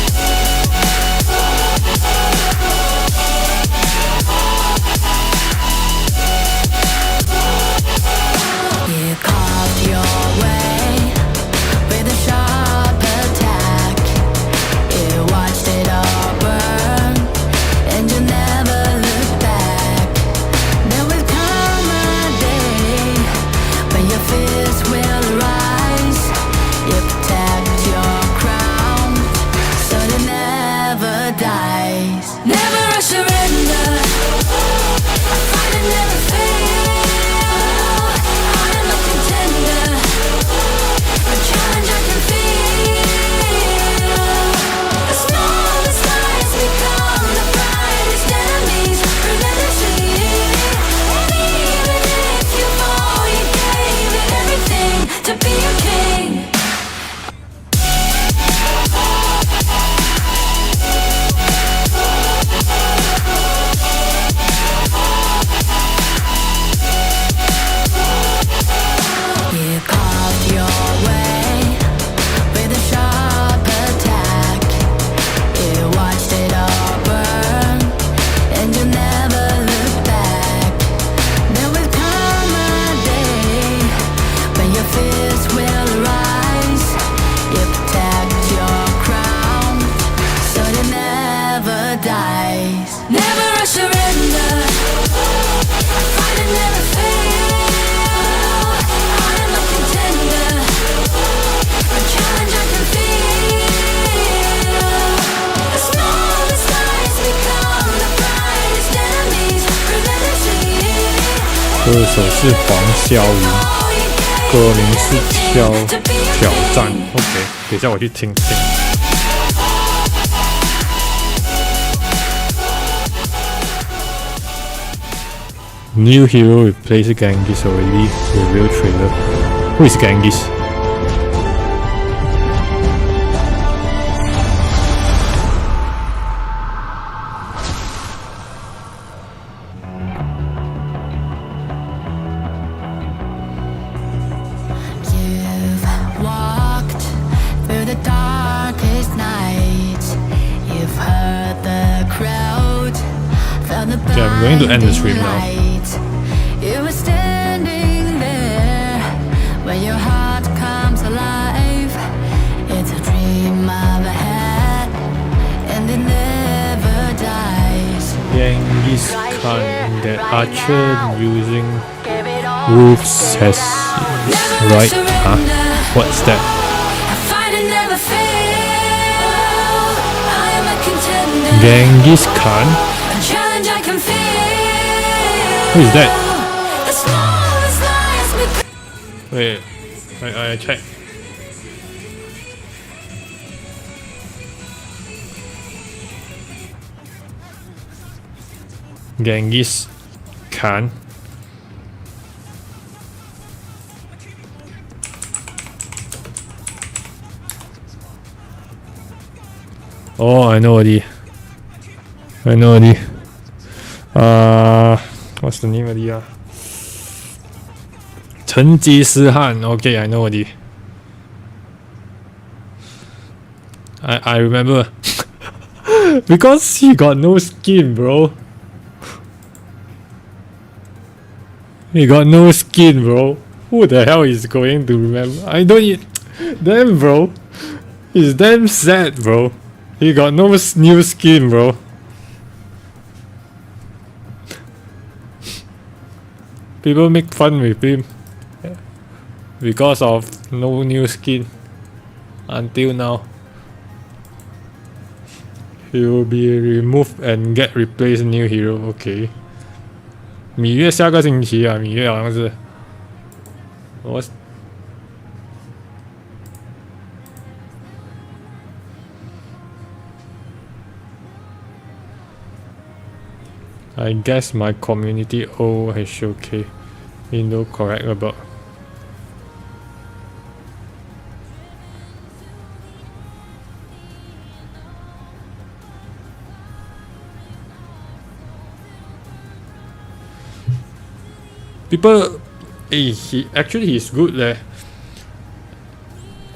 歌手是黄霄云，歌名是挑战。OK， 等一下我去听听。New hero replaces Genghis already. Reveal trailer. Who is Genghis? Okay, I'm going to end the stream now. You were standing there when your heart comes alive. It's a dream I've had, and it never dies. Genghis Khan, that archer using roofs has right. Huh? What's that? Genghis Khan? Who is that? Wait, I check. Genghis Khan. Oh, I know already. What's the name already? Tencent MOBA. Okay, I know already. I remember. Because he got no skin, bro. He got no skin, bro. Who the hell is going to remember? I don't. Damn, bro. He's damn sad, bro. He got no new skin, bro. People make fun with him because of no new skin until now. He will be removed and get replaced new hero. Okay. 芈月下个星期啊，芈月好像是。I guess my community HOK INDO correct about. People, he's good leh.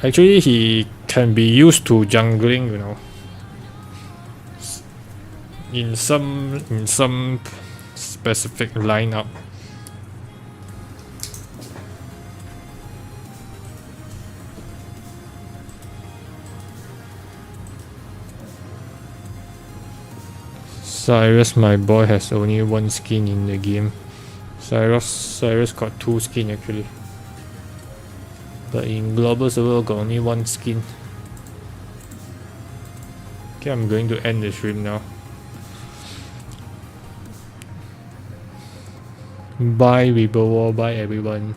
Actually, he can be used to jungling, you know. In some specific lineup. Cyrus, my boy, has only one skin in the game. Cyrus got 2 skins actually. But in global server got only 1 skin. Okay, I'm going to end the stream now. Bye Rebel War, bye everyone.